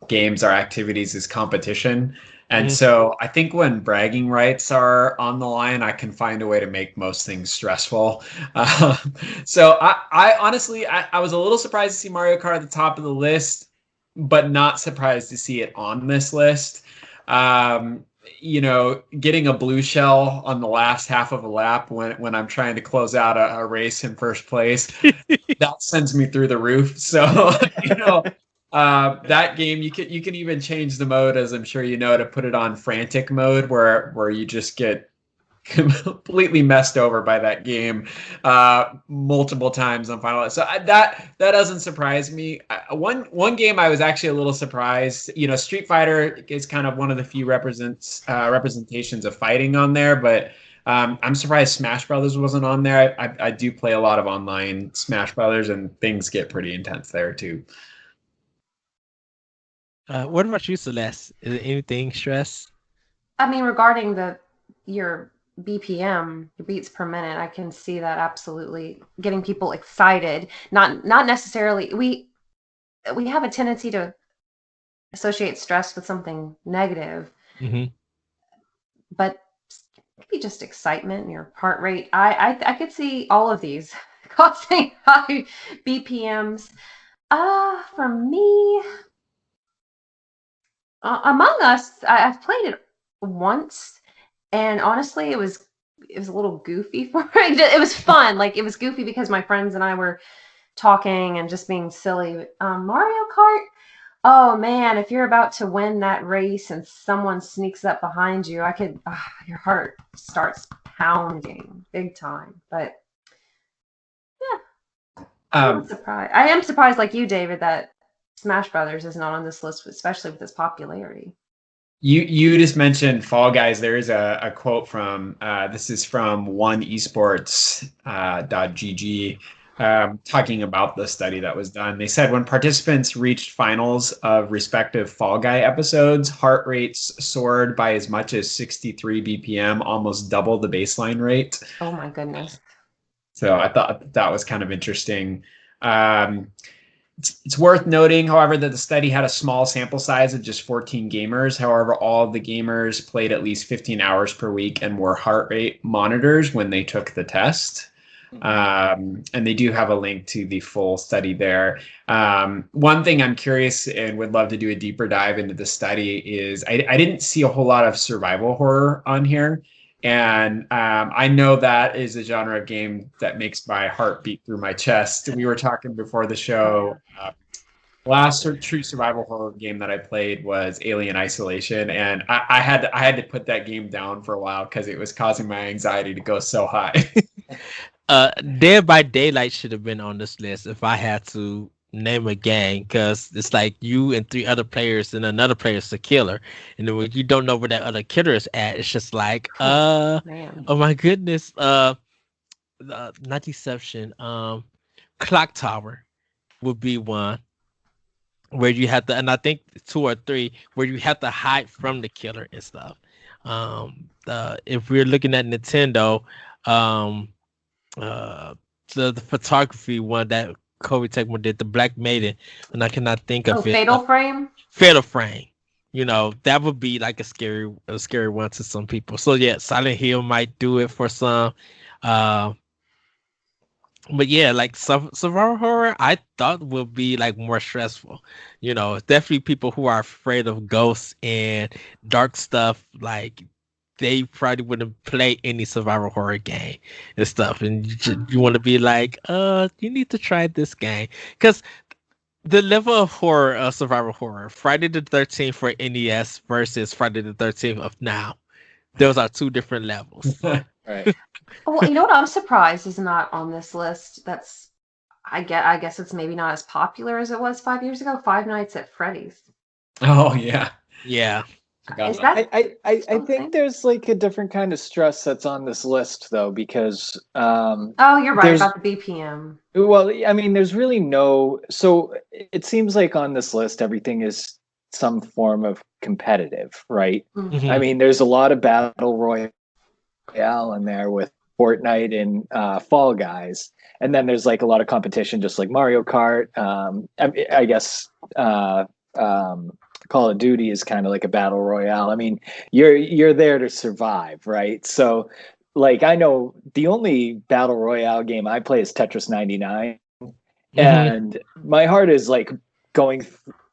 games or activities is competition. And Mhm. so I think when bragging rights are on the line, I can find a way to make most things stressful. Uh, so I honestly, I was a little surprised to see Mario Kart at the top of the list, but not surprised to see it on this list. Um, getting a blue shell on the last half of a lap when I'm trying to close out a race in first place, that sends me through the roof. So, that game you can even change the mode, as I'm sure you know, to put it on frantic mode where you just get completely messed over by that game multiple times on final. So that doesn't surprise me. One game I was actually a little surprised. Street Fighter is kind of one of the few representations of fighting on there, but I'm surprised Smash Brothers wasn't on there. I do play a lot of online Smash Brothers, and things get pretty intense there too. What about you, Celeste? Is there anything stress? I mean, regarding your BPM, your beats per minute, I can see that absolutely getting people excited. Not necessarily we have a tendency to associate stress with something negative, Hmm. but maybe just excitement and your heart rate. I could see all of these causing high BPMs. For me, Among Us, I've played it once, and honestly, it was a little goofy for me. It was fun, like it was goofy because my friends and I were talking and just being silly. Mario Kart. Oh man, if you're about to win that race and someone sneaks up behind you, your heart starts pounding big time. But yeah, I'm not Um, surprised. I am surprised, like you, David, that Smash Brothers is not on this list, especially with its popularity. You just mentioned Fall Guys. There is a quote from this is from one esports .gg talking about the study that was done. They said when participants reached finals of respective Fall Guy episodes, heart rates soared by as much as 63 BPM, almost double the baseline rate. Oh my goodness. So I thought that was kind of interesting. Um, it's worth noting, however, that the study had a small sample size of just 14 gamers. However, all of the gamers played at least 15 hours per week and wore heart rate monitors when they took the test. And they do have a link to the full study there. One thing I'm curious and would love to do a deeper dive into the study is I didn't see a whole lot of survival horror on here. And I know that is a genre of game that makes my heart beat through my chest. We were talking before the show. Last true survival horror game that I played was Alien Isolation, and I had to put that game down for a while because it was causing my anxiety to go so high. Dead by Daylight should have been on this list if I had to name a gang, because it's like you and three other players and another player is a killer, and then when you don't know where that other killer is at, it's just like, Man. oh my goodness, not Deception, Clock Tower would be one where you have to, and I think two or three where you have to hide from the killer and stuff. If we're looking at Nintendo, um, uh, the photography one that Kobe Tecmo did, the Black Maiden, and I cannot think Oh, of it. Fatal Frame. Fatal Frame. That would be like a scary one to some people. So yeah, Silent Hill might do it for some. Uh, But yeah, like survival horror, I thought would be like more stressful. You know, definitely people who are afraid of ghosts and dark stuff, like they probably wouldn't play any survival horror game and stuff. And you want to be like, you need to try this game because the level of horror, survival horror, Friday the 13th for NES versus Friday the 13th of now. Those are two different levels. Right. Well, you know what I'm surprised is not on this list. I guess it's maybe not as popular as it was 5 years ago. Five Nights at Freddy's. Oh yeah. Yeah. Forgot Is about that I still a think thing? there's like a different kind of stress that's on this list though, because Oh, you're right there's about the BPM. well, I mean, there's really no. So it seems like on this list, everything is some form of competitive, right? Mm. I Mhm. mean, there's a lot of battle royale in there with Fortnite and Fall Guys, and then there's like a lot of competition, just like Mario Kart. I guess Call of Duty is kind of like a battle royale. I mean, you're there to survive, right? So, like, I know the only battle royale game I play is Tetris 99, Mhm. and my heart is like going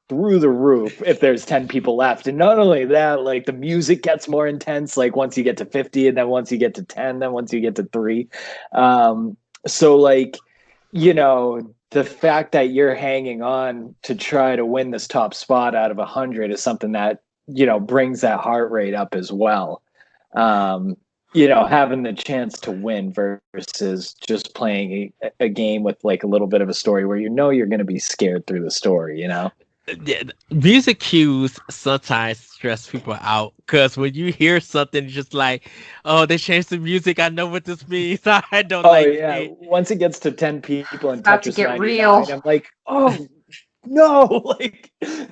through the roof if there's 10 people left. And not only that, like the music gets more intense like once you get to 50, and then once you get to 10, then once you get to 3. um so like, you know, the fact that you're hanging on to try to win this top spot out of 100 is something that, you know, brings that heart rate up as well. um you know, having the chance to win versus just playing a game with like a little bit of a story where you know you're going to be scared through the story, you know. Yeah, music cues sometimes stress people out because when you hear something, just like, oh, they changed the music. I know what this means. I don't Oh like yeah, it. once it gets to 10 people It's in about to Tetris get 99, real. I'm like, oh no. Like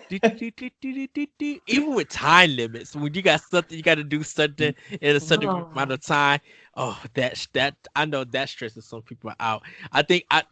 Do, do, do, do, do, do, do, do. Even with time limits, when you got something, you got to do something in a certain amount Oh. of time. Oh, that I know that stresses some people out. I think I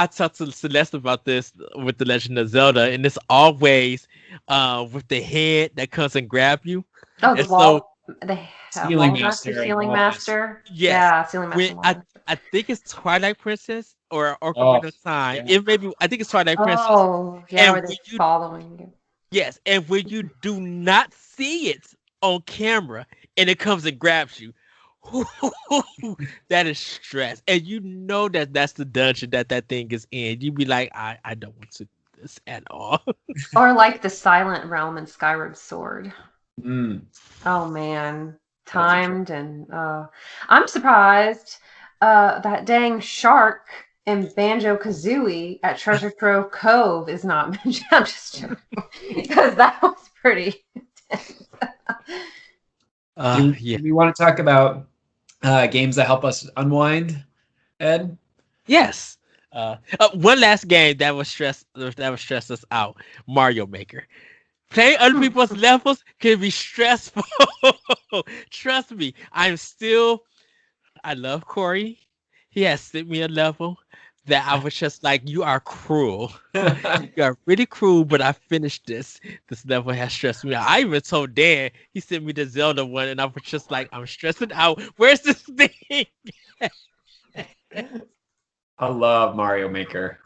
talked to Celeste about this with the Legend of Zelda, and it's always with the head that comes and grab you. Oh, And so the Ceiling Wall Master, Master and Ceiling Wall Master. Master. yes, Yeah, Ceiling Master, when Wall Master. I think it's Twilight Princess or Oh Ocarina of Time. yeah. It may be I think it's Twilight Princess. Oh, yeah, And where they're when you following you. yes, and when you do not see it on camera and it comes and grabs you, that is stress. And you know that that's the dungeon that that thing is in. You be like, I don't want to do this at all. Or like the Silent Realm in Skyrim Sword. Mm, Oh man, that's a trip. timed and I'm surprised that dang shark in Banjo Kazooie at Treasure Trove Cove is not mentioned. I'm just joking because that was pretty intense. Yeah. Do we want to talk about games that help us unwind, Ed? Yes. One last game that was stress us out. Mario Maker. Playing other people's levels can be stressful. Trust me. I love Corey. He has sent me a level that I was just like, you are cruel. You are really cruel, but I finished this. This level has stressed me out. I even told Dan, he sent me the Zelda one, and I was just like, I'm stressing out. Where's this thing? I love Mario Maker.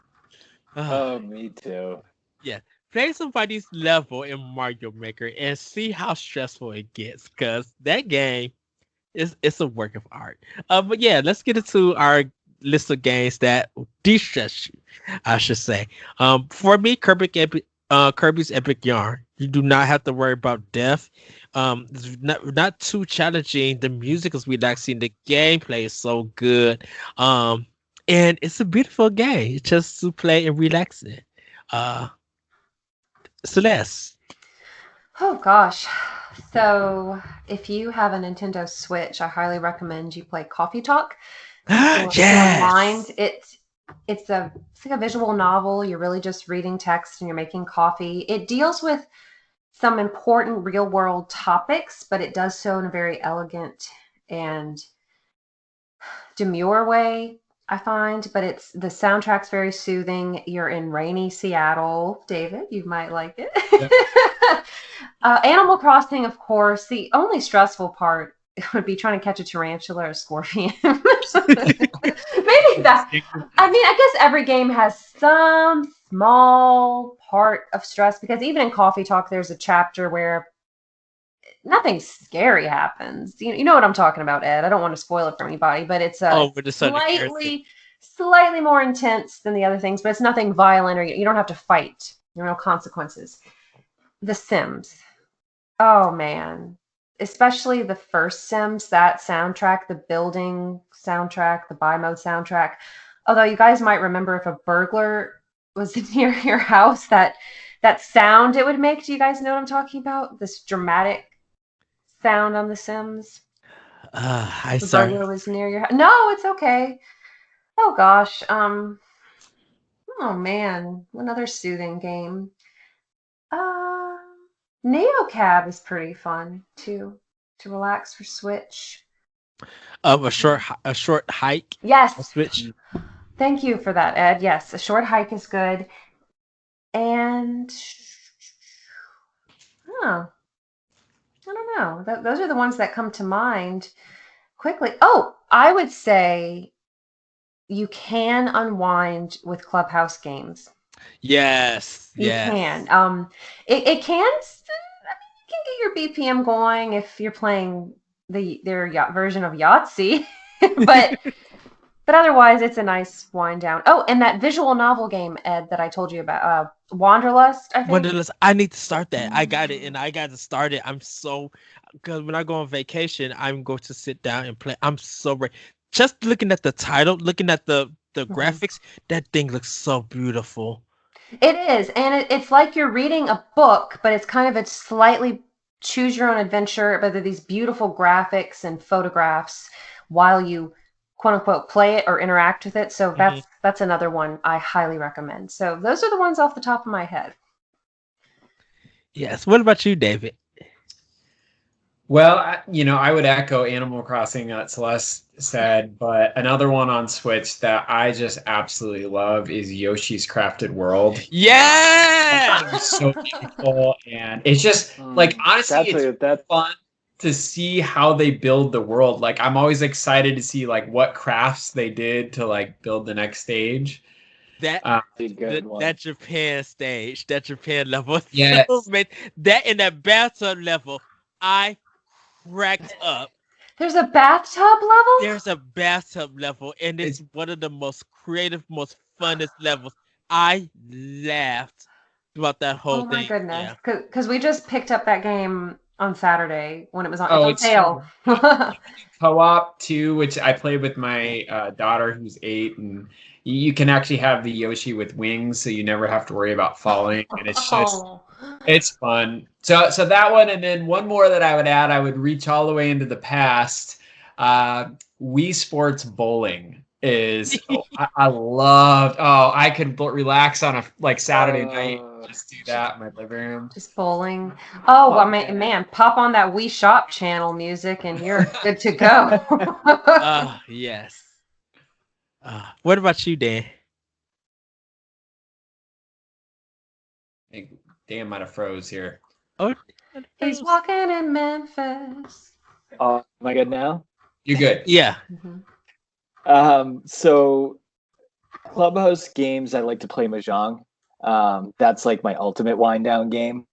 Oh, me too. Yeah. Play somebody's level in Mario Maker and see how stressful it gets. Cause that game it's a work of art. But yeah, let's get into our list of games that de-stress you, I should say. For me, Kirby's Epic Yarn. You do not have to worry about death. It's not too challenging. The music is relaxing. The gameplay is so good. And it's a beautiful game just to play and relax in. Uh, Celeste. Oh gosh. So if you have a Nintendo Switch, I highly recommend you play Coffee Talk. To unwind. Yes. It's like a visual novel. You're really just reading text and you're making coffee. It deals with some important real world topics, but it does so in a very elegant and demure way, I find. But it's the soundtrack's very soothing. You're in rainy Seattle, David. You might like it. Yeah. Animal Crossing, of course. The only stressful part would be trying to catch a tarantula or a scorpion. Maybe that. I mean, I guess every game has some small part of stress, because even in Coffee Talk, there's a chapter where nothing scary happens. You know what I'm talking about, Ed. I don't want to spoil it for anybody, but it's with the Sonic character. slightly more intense than the other things, but it's nothing violent, or you don't have to fight. There are no consequences. The Sims. Oh man. Especially the first Sims, that soundtrack, the building soundtrack, the buy mode soundtrack. Although you guys might remember, if a burglar was near your house, that sound it would make. Do you guys know what I'm talking about? This dramatic sound on The Sims. I The sorry. burglar was near your house. No, it's okay. Oh gosh. Oh man, another soothing game. NeoCab is pretty fun too, to relax for Switch. A short hike. Yes. Switch. Thank you for that, Ed. Yes, a short hike is good. And I don't know. Those are the ones that come to mind quickly. Oh, I would say you can unwind with Clubhouse games. Yes. You can. It can. I mean, you can get your BPM going if you're playing their version of Yahtzee, but otherwise, it's a nice wind down. Oh, and that visual novel game, Ed, that I told you about, Wanderlust. I think. Wanderlust. I need to start that. I got it, and I got to start it. Because when I go on vacation, I'm going to sit down and play. I'm so ready. Just looking at the title, looking at the graphics, that thing looks so beautiful. It is, and it's like you're reading a book, but it's kind of a slightly choose your own adventure, but they're these beautiful graphics and photographs while you quote unquote play it or interact with it. So that's another one I highly recommend. So those are the ones off the top of my head. Yes. What about you, David? Well, I would echo Animal Crossing that Celeste said, but another one on Switch that I just absolutely love is Yoshi's Crafted World. Yeah! It's so beautiful, and it's just honestly, it's fun to see how they build the world. Like, I'm always excited to see what crafts they did to build the next stage. That Japan stage, that Japan level. Yes. That in that bathtub level, I cracked up. There's a bathtub level? There's a bathtub level, and it's one of the most creative, most funnest levels. I laughed throughout that whole thing. Oh my goodness. Because we just picked up that game on Saturday when it was on sale. Co-op too, which I played with my daughter who's 8, and you can actually have the Yoshi with wings, so you never have to worry about falling, and it's just it's fun. So that one, and then one more that I would add, I would reach all the way into the past. Wii Sports Bowling is I loved. Oh, I could relax on a Saturday night, just do that in my living room. Just bowling. Oh, well, man, pop on that Wii Shop channel music, and you're good to go. Yes. What about you, Dan? I think Dan might have froze here. Oh, he's walking in Memphis. Am I good now? You're good. Yeah. So Clubhouse games, I like to play Mahjong. That's like my ultimate wind down game.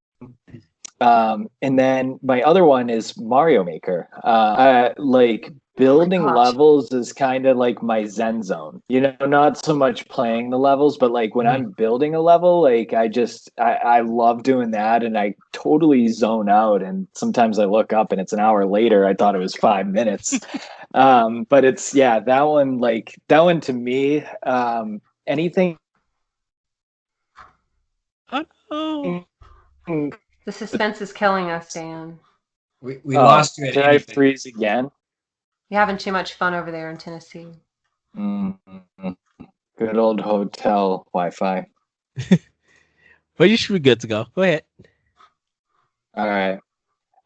And then my other one is Mario Maker. Building levels is kind of like my zen zone, not so much playing the levels, but when I'm building a level, I love doing that, and I totally zone out. And sometimes I look up and it's an hour later. I thought it was 5 minutes. But it's, that one to me, anything. Oh. The suspense is killing us, Dan. We lost you. Did I freeze again? You're having too much fun over there in Tennessee. Mm-hmm. Good old hotel Wi-Fi. Well, you should be good to go. Go ahead. All right.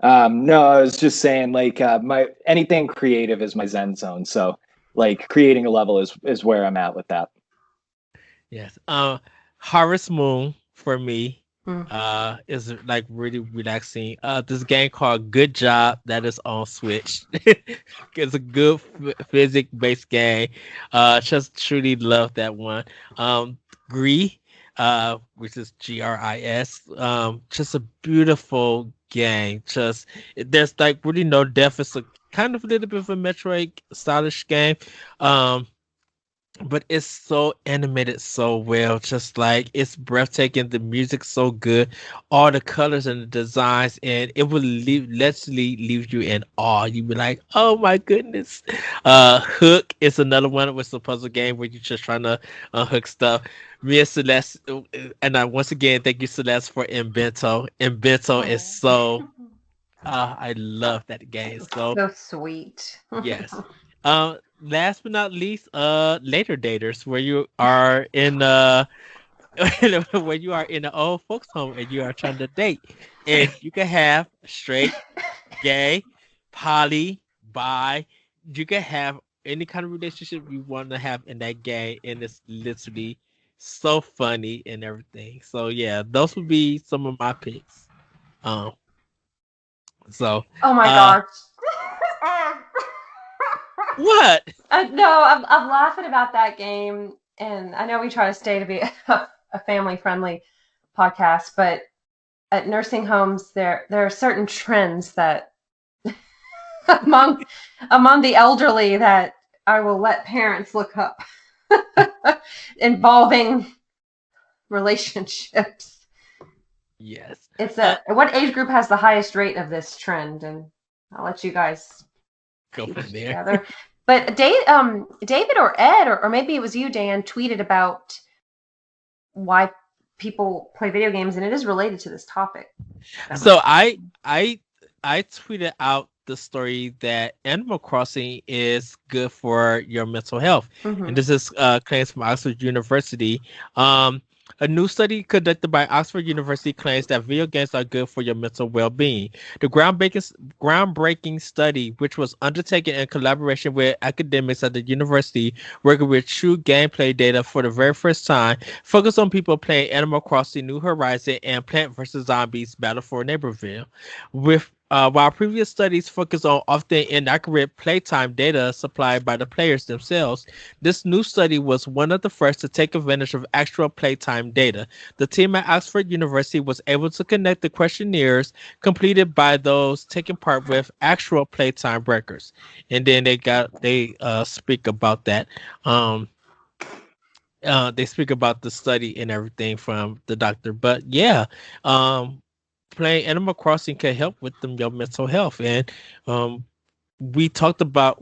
No, I was just saying, my anything creative is my zen zone. So, creating a level is where I'm at with that. Yes. Harvest Moon for me. Is like really relaxing. This game called Good Job that is on Switch. It's a good physics based game. Just truly love that one. Gris, which is GRIS. Just a beautiful game. Just there's like really no depth. It's a kind of a little bit of a Metroid stylish game. Um, but it's so animated so well, just like it's breathtaking. The music's so good, all the colors and the designs, and it will literally leave you in awe. You be like, oh my goodness. Hook is another one. It's a puzzle game where you're just trying to unhook stuff. Me and Celeste, and I once again thank you, Celeste, for Invento. Invento is so I love that game. So So sweet. yes. Last but not least, later daters, where you are in where you are in an old folks home and you are trying to date, and you can have straight, gay, poly, bi. You can have any kind of relationship you want to have in that game, and it's literally so funny and everything. So yeah, those would be some of my picks. Um, so Oh my uh, gosh. what? No, I'm laughing about that game, and I know we try to stay to be a family friendly podcast, but at nursing homes, there are certain trends that among the elderly that I will let parents look up involving relationships. Yes. It's what age group has the highest rate of this trend, and I'll let you guys Go piece from it there. together. But David or Ed, or maybe it was you, Dan, tweeted about why people play video games, and it is related to this topic. So I tweeted out the story that Animal Crossing is good for your mental health, and Mhm. this is claims from Oxford University. A new study conducted by Oxford University claims that video games are good for your mental well-being. The groundbreaking study, which was undertaken in collaboration with academics at the university working with true gameplay data for the very first time, focused on people playing Animal Crossing New Horizon and Plant vs. Zombies Battle for Neighborville. With while previous studies focused on often inaccurate playtime data supplied by the players themselves, this new study was one of the first to take advantage of actual playtime data. The team at Oxford University was able to connect the questionnaires completed by those taking part with actual playtime records, and then they speak about that. They speak about the study and everything from the doctor, but yeah, um, playing Animal Crossing can help with your mental health, and um, we talk about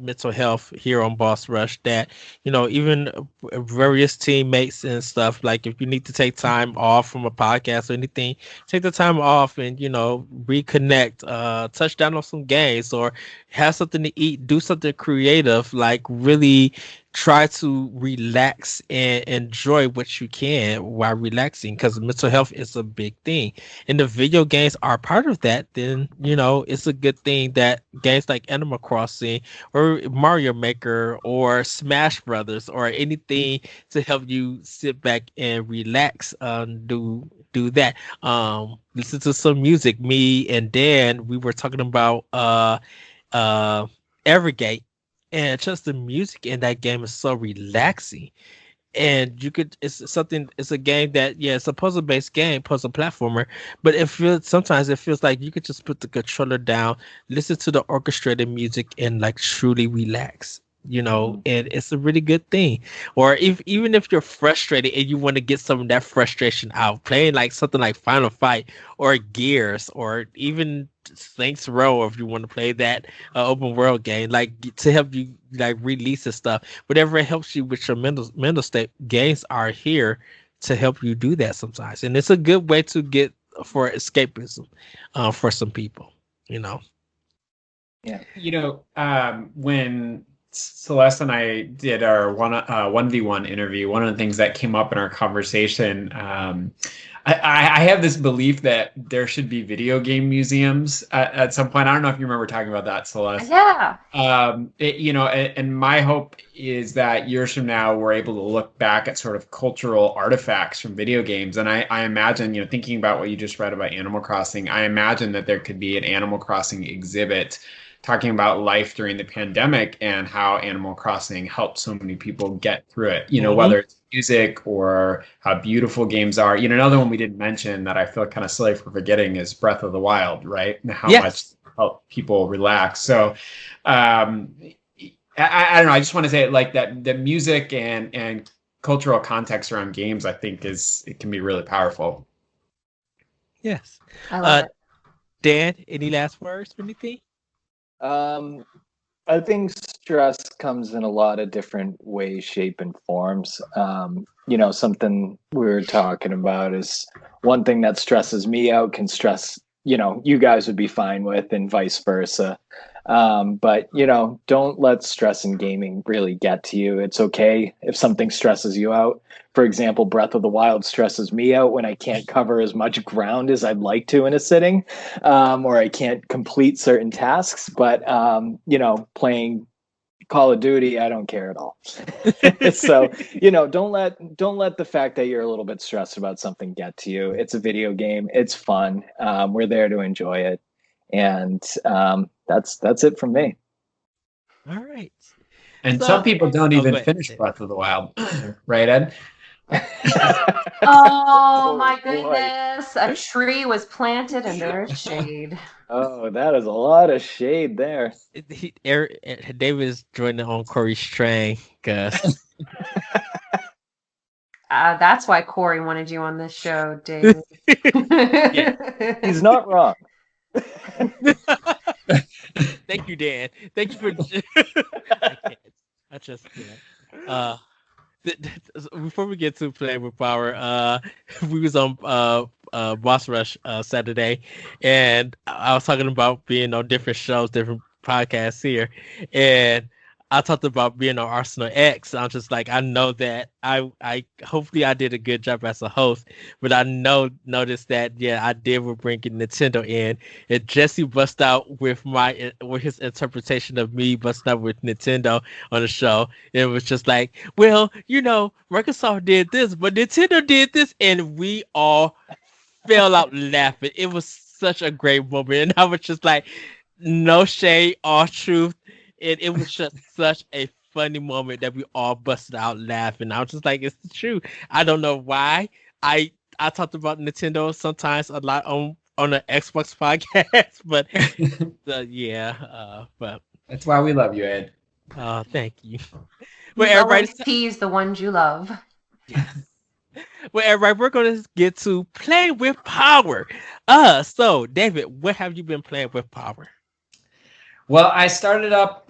mental health here on Boss Rush, that even various teammates and stuff, like if you need to take time off from a podcast or anything, take the time off and reconnect, touch down on some games, or have something to eat, do something creative, like really try to relax and enjoy what you can while relaxing, because mental health is a big thing, and the video games are part of that. Then it's a good thing that games like Animal Crossing or Mario Maker or Smash Brothers or anything to help you sit back and relax, do that. Listen to some music. Me and Dan, we were talking about uh Evergate, and just the music in that game is so relaxing. And it's a game that, yeah, it's a puzzle based game, puzzle platformer, but sometimes it feels like you could just put the controller down, listen to the orchestrated music, and like truly relax. And it's a really good thing. Or even if you're frustrated and you want to get some of that frustration out, playing like something like Final Fight or Gears, or even Saints Row, if you want to play that open world game, like to help you like release and stuff, whatever helps you with your mental state, games are here to help you do that sometimes, and it's a good way to get for escapism, for some people. Yeah. When Celeste and I did our 1v1 interview, one of the things that came up in our conversation, I have this belief that there should be video game museums at some point. I don't know if you remember talking about that, Celeste. Yeah. And my hope is that years from now we're able to look back at sort of cultural artifacts from video games. And I imagine, thinking about what you just read about Animal Crossing, I imagine that there could be an Animal Crossing exhibit talking about life during the pandemic and how Animal Crossing helped so many people get through it, whether it's music or how beautiful games are. Another one we didn't mention that I feel kind of silly for forgetting is Breath of the Wild, right? And how much help people relax. So I don't know. I just want to say like that the music and cultural context around games, I think it can be really powerful. Yes. I love it. Dan, any last words for anything? I think stress comes in a lot of different ways, shape, and forms. Something we were talking about is one thing that stresses me out can stress, you guys would be fine with, and vice versa. But don't let stress in gaming really get to you. It's okay if something stresses you out. For example, Breath of the Wild stresses me out when I can't cover as much ground as I'd like to in a sitting, or I can't complete certain tasks. But playing Call of Duty, I don't care at all. So don't let the fact that you're a little bit stressed about something get to you. It's a video game. It's fun. We're there to enjoy it, and that's it from me. All right. And some people don't even finish Breath of the Wild, right, Ed? Oh my goodness. Boy. A tree was planted and there's shade. Oh, that is a lot of shade there. David is joining on Corey's train, Gus. That's why Corey wanted you on this show, David. He's not wrong. Thank you, Dan. Thank you for. I just before we get to Playing with Power, we was on Boss Rush Saturday, and I was talking about being on different shows, different podcasts here, and I talked about being on Arsenal X. I'm just like, I know that I hopefully I did a good job as a host, but I noticed that I did with bringing Nintendo in, and Jesse bust out with his interpretation of me busting out with Nintendo on the show. It was just like, well, Microsoft did this, but Nintendo did this, and we all fell out laughing. It was such a great moment, and I was just like, no shade, all truth. It was just such a funny moment that we all busted out laughing. I was just like, it's the truth. I don't know why. I talked about Nintendo sometimes a lot on the Xbox podcast, but but that's why we love you, Ed. Thank you. Well, everybody tease the ones you love. Yeah. Well, everybody, we're gonna get to Play with Power. So David, what have you been playing with Power? Well, I started up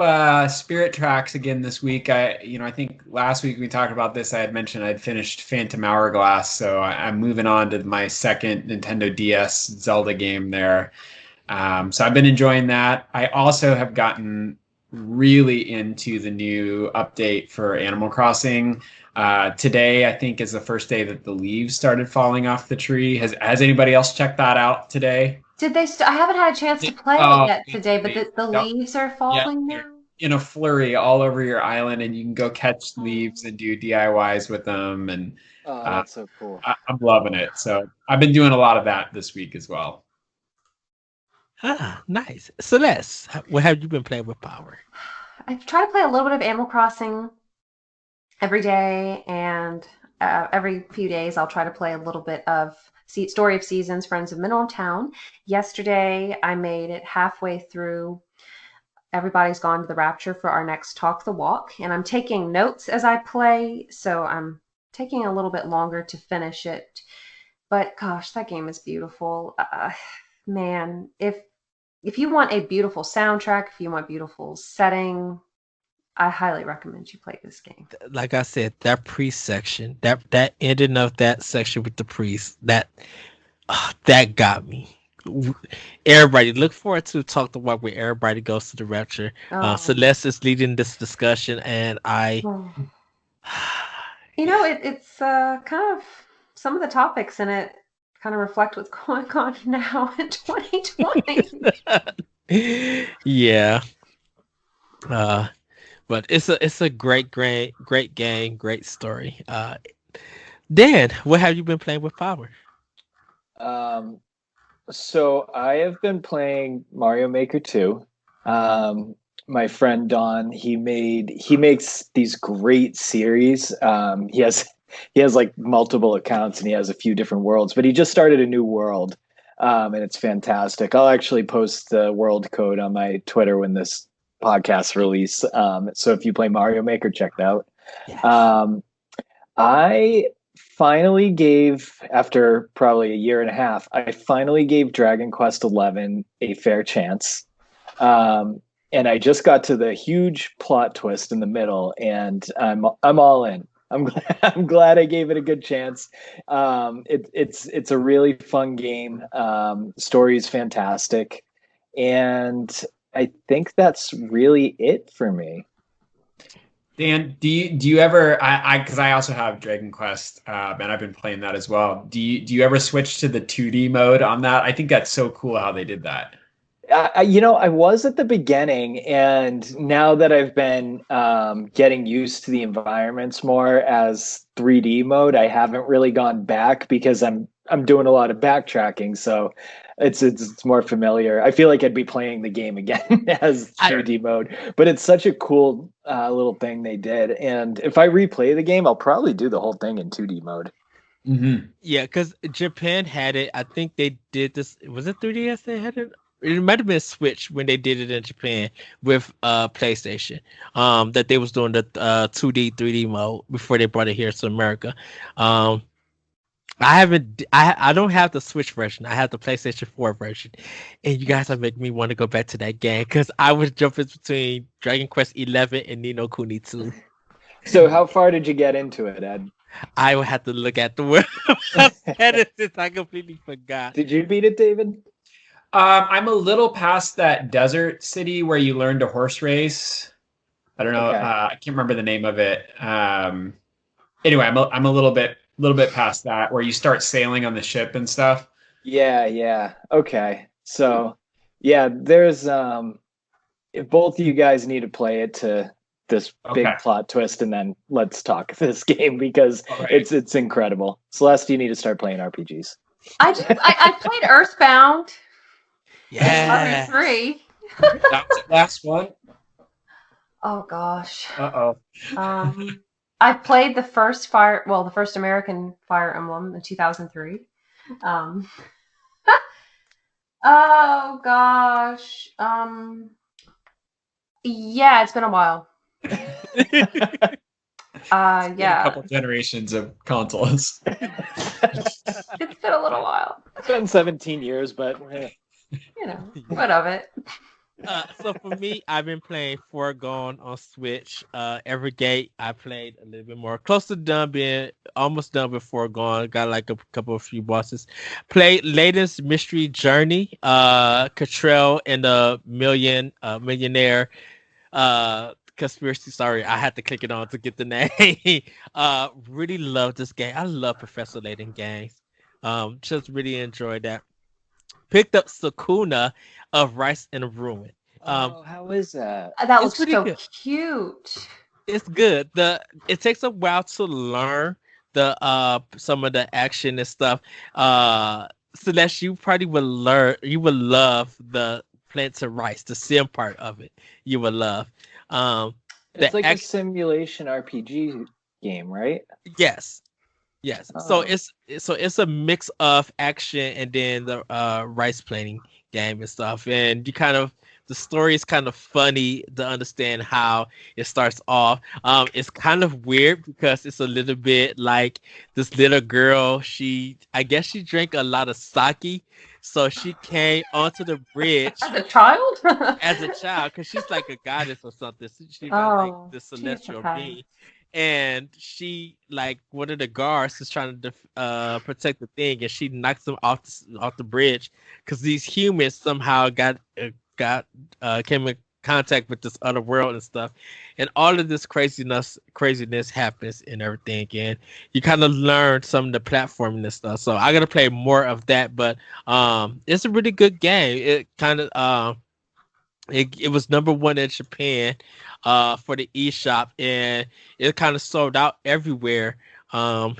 Spirit Tracks again this week. I think last week we talked about this. I had mentioned I'd finished Phantom Hourglass, so I'm moving on to my second Nintendo DS Zelda game there. So I've been enjoying that. I also have gotten really into the new update for Animal Crossing. Today, I think, is the first day that the leaves started falling off the tree. Has anybody else checked that out today? Did they? I haven't had a chance to play it yet today, but the leaves are falling now. In a flurry all over your island, and you can go catch leaves and do DIYs with them. And that's so cool. I'm loving it. So I've been doing a lot of that this week as well. Nice. Celeste, what have you been playing with Power? I've tried to play a little bit of Animal Crossing every day, and every few days I'll try to play a little bit of Story of Seasons, Friends of Mineral Town. Yesterday, I made it halfway through Everybody's Gone to the Rapture for our next Talk the Walk, and I'm taking notes as I play, so I'm taking a little bit longer to finish it. But gosh, that game is beautiful. Man, if you want a beautiful soundtrack, if you want beautiful setting, I highly recommend you play this game. Like I said, that priest section, that ending of that section with the priest, that got me. Everybody, look forward to Talk the Walk where everybody goes to the rapture. Celeste is leading this discussion, and it's kind of some of the topics in it kind of reflect what's going on now in 2020. Yeah. But it's a great game, great story. Dan, what have you been playing with Power? So I have been playing Mario Maker 2. My friend Don, he makes these great series. He has like multiple accounts and he has a few different worlds, but he just started a new world. And it's fantastic. I'll actually post the world code on my Twitter when this podcast release. So if you play Mario Maker, check it out. Yes. I finally gave, after probably a year and a half, I finally gave Dragon Quest XI a fair chance. And I just got to the huge plot twist in the middle, and I'm all in. I'm glad I gave it a good chance. It's a really fun game. Story is fantastic, and I think that's really it for me. Dan, do you ever? Because I also have Dragon Quest, and I've been playing that as well. Do you ever switch to the 2D mode on that? I think that's so cool how they did that. I was at the beginning, and now that I've been getting used to the environments more as 3D mode, I haven't really gone back because I'm doing a lot of backtracking, so it's more familiar. I feel like I'd be playing the game again as 2D mode, but it's such a cool little thing they did. And if I replay the game, I'll probably do the whole thing in 2D mode. Mm-hmm. Yeah, because Japan had it. I think they did this. Was it 3DS they had it? It might have been Switch when they did it in Japan with PlayStation. That they was doing the 2D 3D mode before they brought it here to America. I don't have the Switch version. I have the PlayStation 4 version, and you guys are making me want to go back to that game because I was jumping between Dragon Quest 11 and Ni no Kuni 2. So how far did you get into it, Ed? I would have to look at the word. I completely forgot. Did you beat it, David? I'm a little past that desert city where you learn to horse race. I don't know. Okay. I can't remember the name of it. Anyway, I'm a little bit past that where you start sailing on the ship and stuff. Yeah. Okay. So, yeah, there's if both of you guys need to play it to this big plot twist, and then let's talk this game because it's incredible. Celeste, you need to start playing RPGs. I played Earthbound. Yeah. 3. That was the last one. Oh gosh. Uh-oh. I played the first American Fire Emblem in 2003. Oh gosh. Yeah, it's been a while. Yeah. A couple generations of consoles. It's been a little while. It's been 17 years, but what of it? So for me, I've been playing Foregone on Switch. Evergate, I played a little bit more. Close to done, being almost done with Foregone. Got like a few bosses. Played latest Mystery Journey. Cottrell and the Millionaire. Conspiracy. Sorry, I had to click it on to get the name. Really love this game. I love Professor Layton games. Just really enjoyed that. Picked up Sakuna of Rice and Ruin. How is that? That looks so good. cute. It's good. It takes a while to learn the some of the action and stuff. Celeste, you probably would learn. You would love the Plant to Rice, the sim part of it. You would love. It's like a simulation RPG game, right? Yes. So it's a mix of action and then the rice planting game and stuff, and the story is kind of funny to understand how it starts off. It's kind of weird because it's a little bit like this little girl. I guess she drank a lot of sake, so she came onto the bridge as a child. Because she's like a goddess or something. She's like the celestial being. And she, like, one of the guards is trying to protect the thing, and she knocks him off the bridge because these humans somehow came in contact with this other world and stuff, and all of this craziness happens and everything, and you kind of learn some of the platforming and stuff. So I gotta play more of that, but it's a really good game. It kind of it was #1 in Japan for the eShop, and it kind of sold out everywhere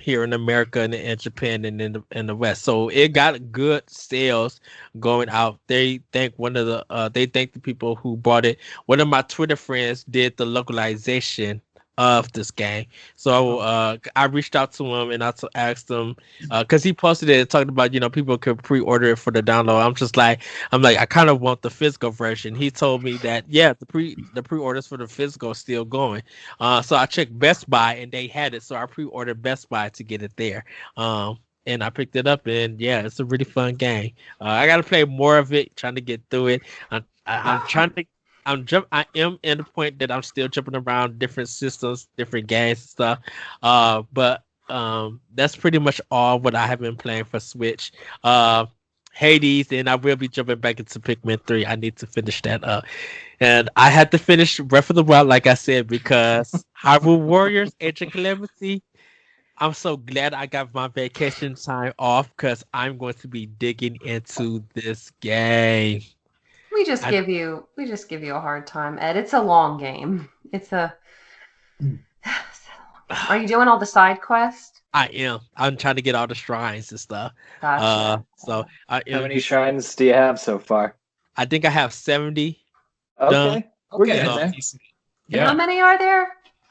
here in America and in Japan and in the West. So it got good sales going out. They thank the people who bought it. One of my Twitter friends did the localization of this game. So I reached out to him and I asked him because he posted it talking about people could pre-order it for the download. I'm like I kind of want the physical version. He told me that the pre-orders for the physical is still going. So I checked Best Buy and they had it. So I pre-ordered Best Buy to get it there. And I picked it up and it's a really fun game. I got to play more of it, trying to get through it. I'm trying to. I am in the point that I'm still jumping around different systems, different games and stuff. But that's pretty much all what I have been playing for Switch. Hades, and I will be jumping back into Pikmin 3. I need to finish that up. And I had to finish Breath of the Wild, like I said, because Hyrule Warriors, Age of Calamity. I'm so glad I got my vacation time off because I'm going to be digging into this game. We just give you a hard time, Ed. It's a long game. Are you doing all the side quests? I am. I'm trying to get all the shrines and stuff. Gotcha. How many shrines do you have so far? I think I have 70. Okay. We're getting there. Yeah. How many are there?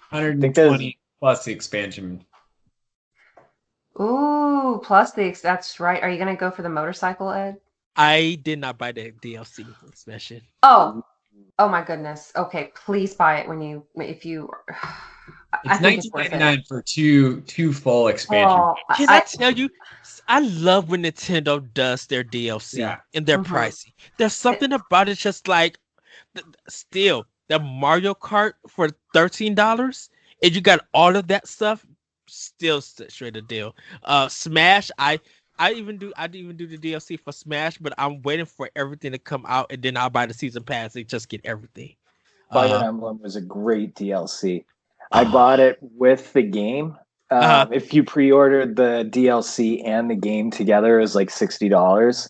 120 plus the expansion. Ooh, plus that's right. Are you gonna go for the motorcycle, Ed? I did not buy the DLC expansion. Oh my goodness. Okay, please buy it if you. It's $19.99 for two full expansions. Oh, Can I tell you? I love when Nintendo does their DLC and their pricing. There's something about it, just like still the Mario Kart for $13, and you got all of that stuff. Still straight a deal. Smash, I even do the DLC for Smash, but I'm waiting for everything to come out, and then I'll buy the season pass and just get everything. Fire Emblem was a great DLC. I bought it with the game. If you pre-ordered the DLC and the game together, it was like $60.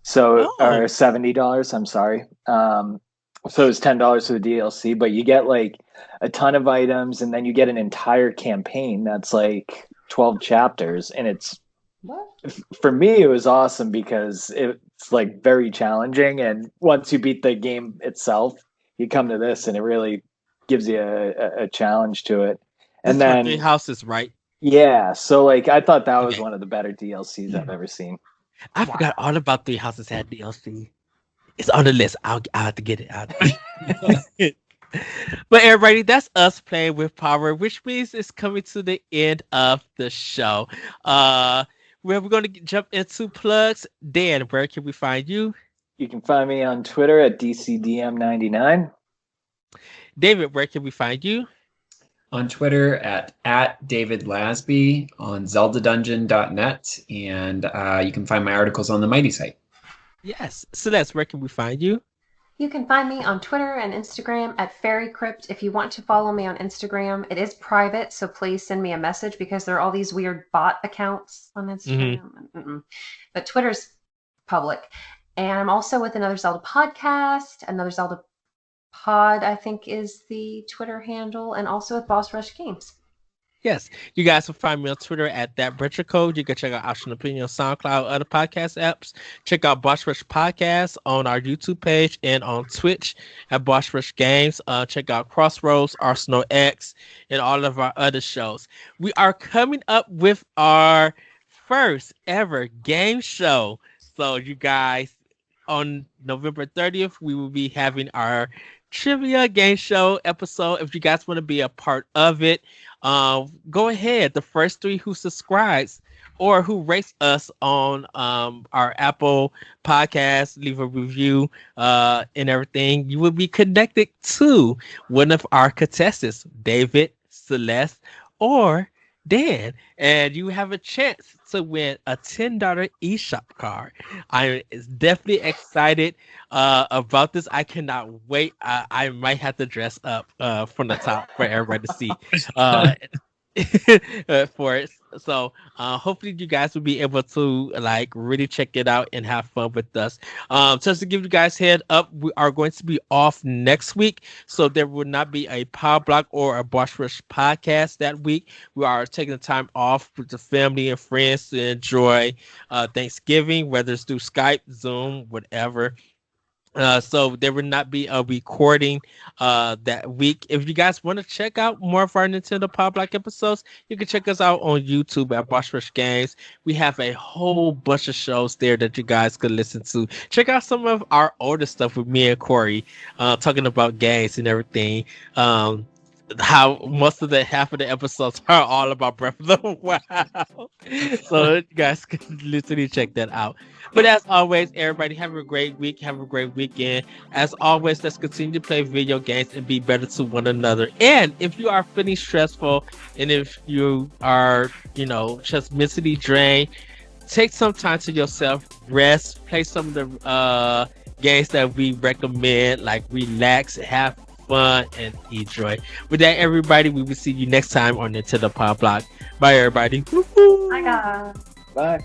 So or $70. I'm sorry. So it's $10 for the DLC, but you get like a ton of items, and then you get an entire campaign that's like 12 chapters, and it's. For me, it was awesome because it's like very challenging, and once you beat the game itself, you come to this, and it really gives you a challenge to it. And then 3 houses, right? Yeah, so like I thought that was one of the better DLCs I've ever seen. I forgot all about 3 houses had DLC. It's on the list. I'll have to get it out. But everybody, that's us playing with power, which means it's coming to the end of the show. Where we're going to jump into plugs. Dan, where can we find you? You can find me on Twitter at DCDM99. David, where can we find you? On Twitter at David Lasby, on ZeldaDungeon.net, and you can find my articles on the Mighty site. Yes. Celeste, where can we find you? You can find me on Twitter and Instagram at FairyCrypt. If you want to follow me on Instagram, it is private, so please send me a message because there are all these weird bot accounts on Instagram. Mm-hmm. But Twitter's public. And I'm also with Another Zelda podcast. Another Zelda Pod, I think, is the Twitter handle, and also with Boss Rush Games. Yes, you guys can find me on Twitter at @BretcherCode. You can check out Optional Opinion on SoundCloud, other podcast apps. Check out Boss Rush Podcast on our YouTube page and on Twitch at Boss Rush Games. Check out Crossroads, Arsenal X, and all of our other shows. We are coming up with our first ever game show. So you guys, on November 30th, we will be having our trivia game show episode. If you guys want to be a part of it, go ahead. The first 3 who subscribes or who rates us on our Apple podcast, leave a review and everything, you will be connected to one of our contestants, David, Celeste, or Dan, and you have a chance to win a $10 eShop card. I'm definitely excited about this. I cannot wait. I might have to dress up from the top for everybody to see. Uh, for it. So hopefully you guys will be able to like really check it out and have fun with us. Just to give you guys head up, we are going to be off next week, so there will not be a Power Block or a Boss Rush podcast that week. We are taking the time off with the family and friends to enjoy Thanksgiving, whether it's through Skype, Zoom, whatever. So there will not be a recording that week. If you guys want to check out more of our Nintendo Power Block episodes, you can check us out on YouTube at Boss Rush Games. We have a whole bunch of shows there that you guys could listen to. Check out some of our older stuff with me and Corey, talking about games and everything. How most of the half of the episodes are all about Breath of the Wild. So you guys can literally check that out. But as always, everybody have a great week, have a great weekend. As always, let's continue to play video games and be better to one another. And if you are feeling stressful and if you are, just mentally drained, take some time to yourself, rest, play some of the games that we recommend, like relax, have fun, and enjoy. With that, everybody, we will see you next time on Nintendo Power Block. Bye, everybody. Bye, guys. Bye.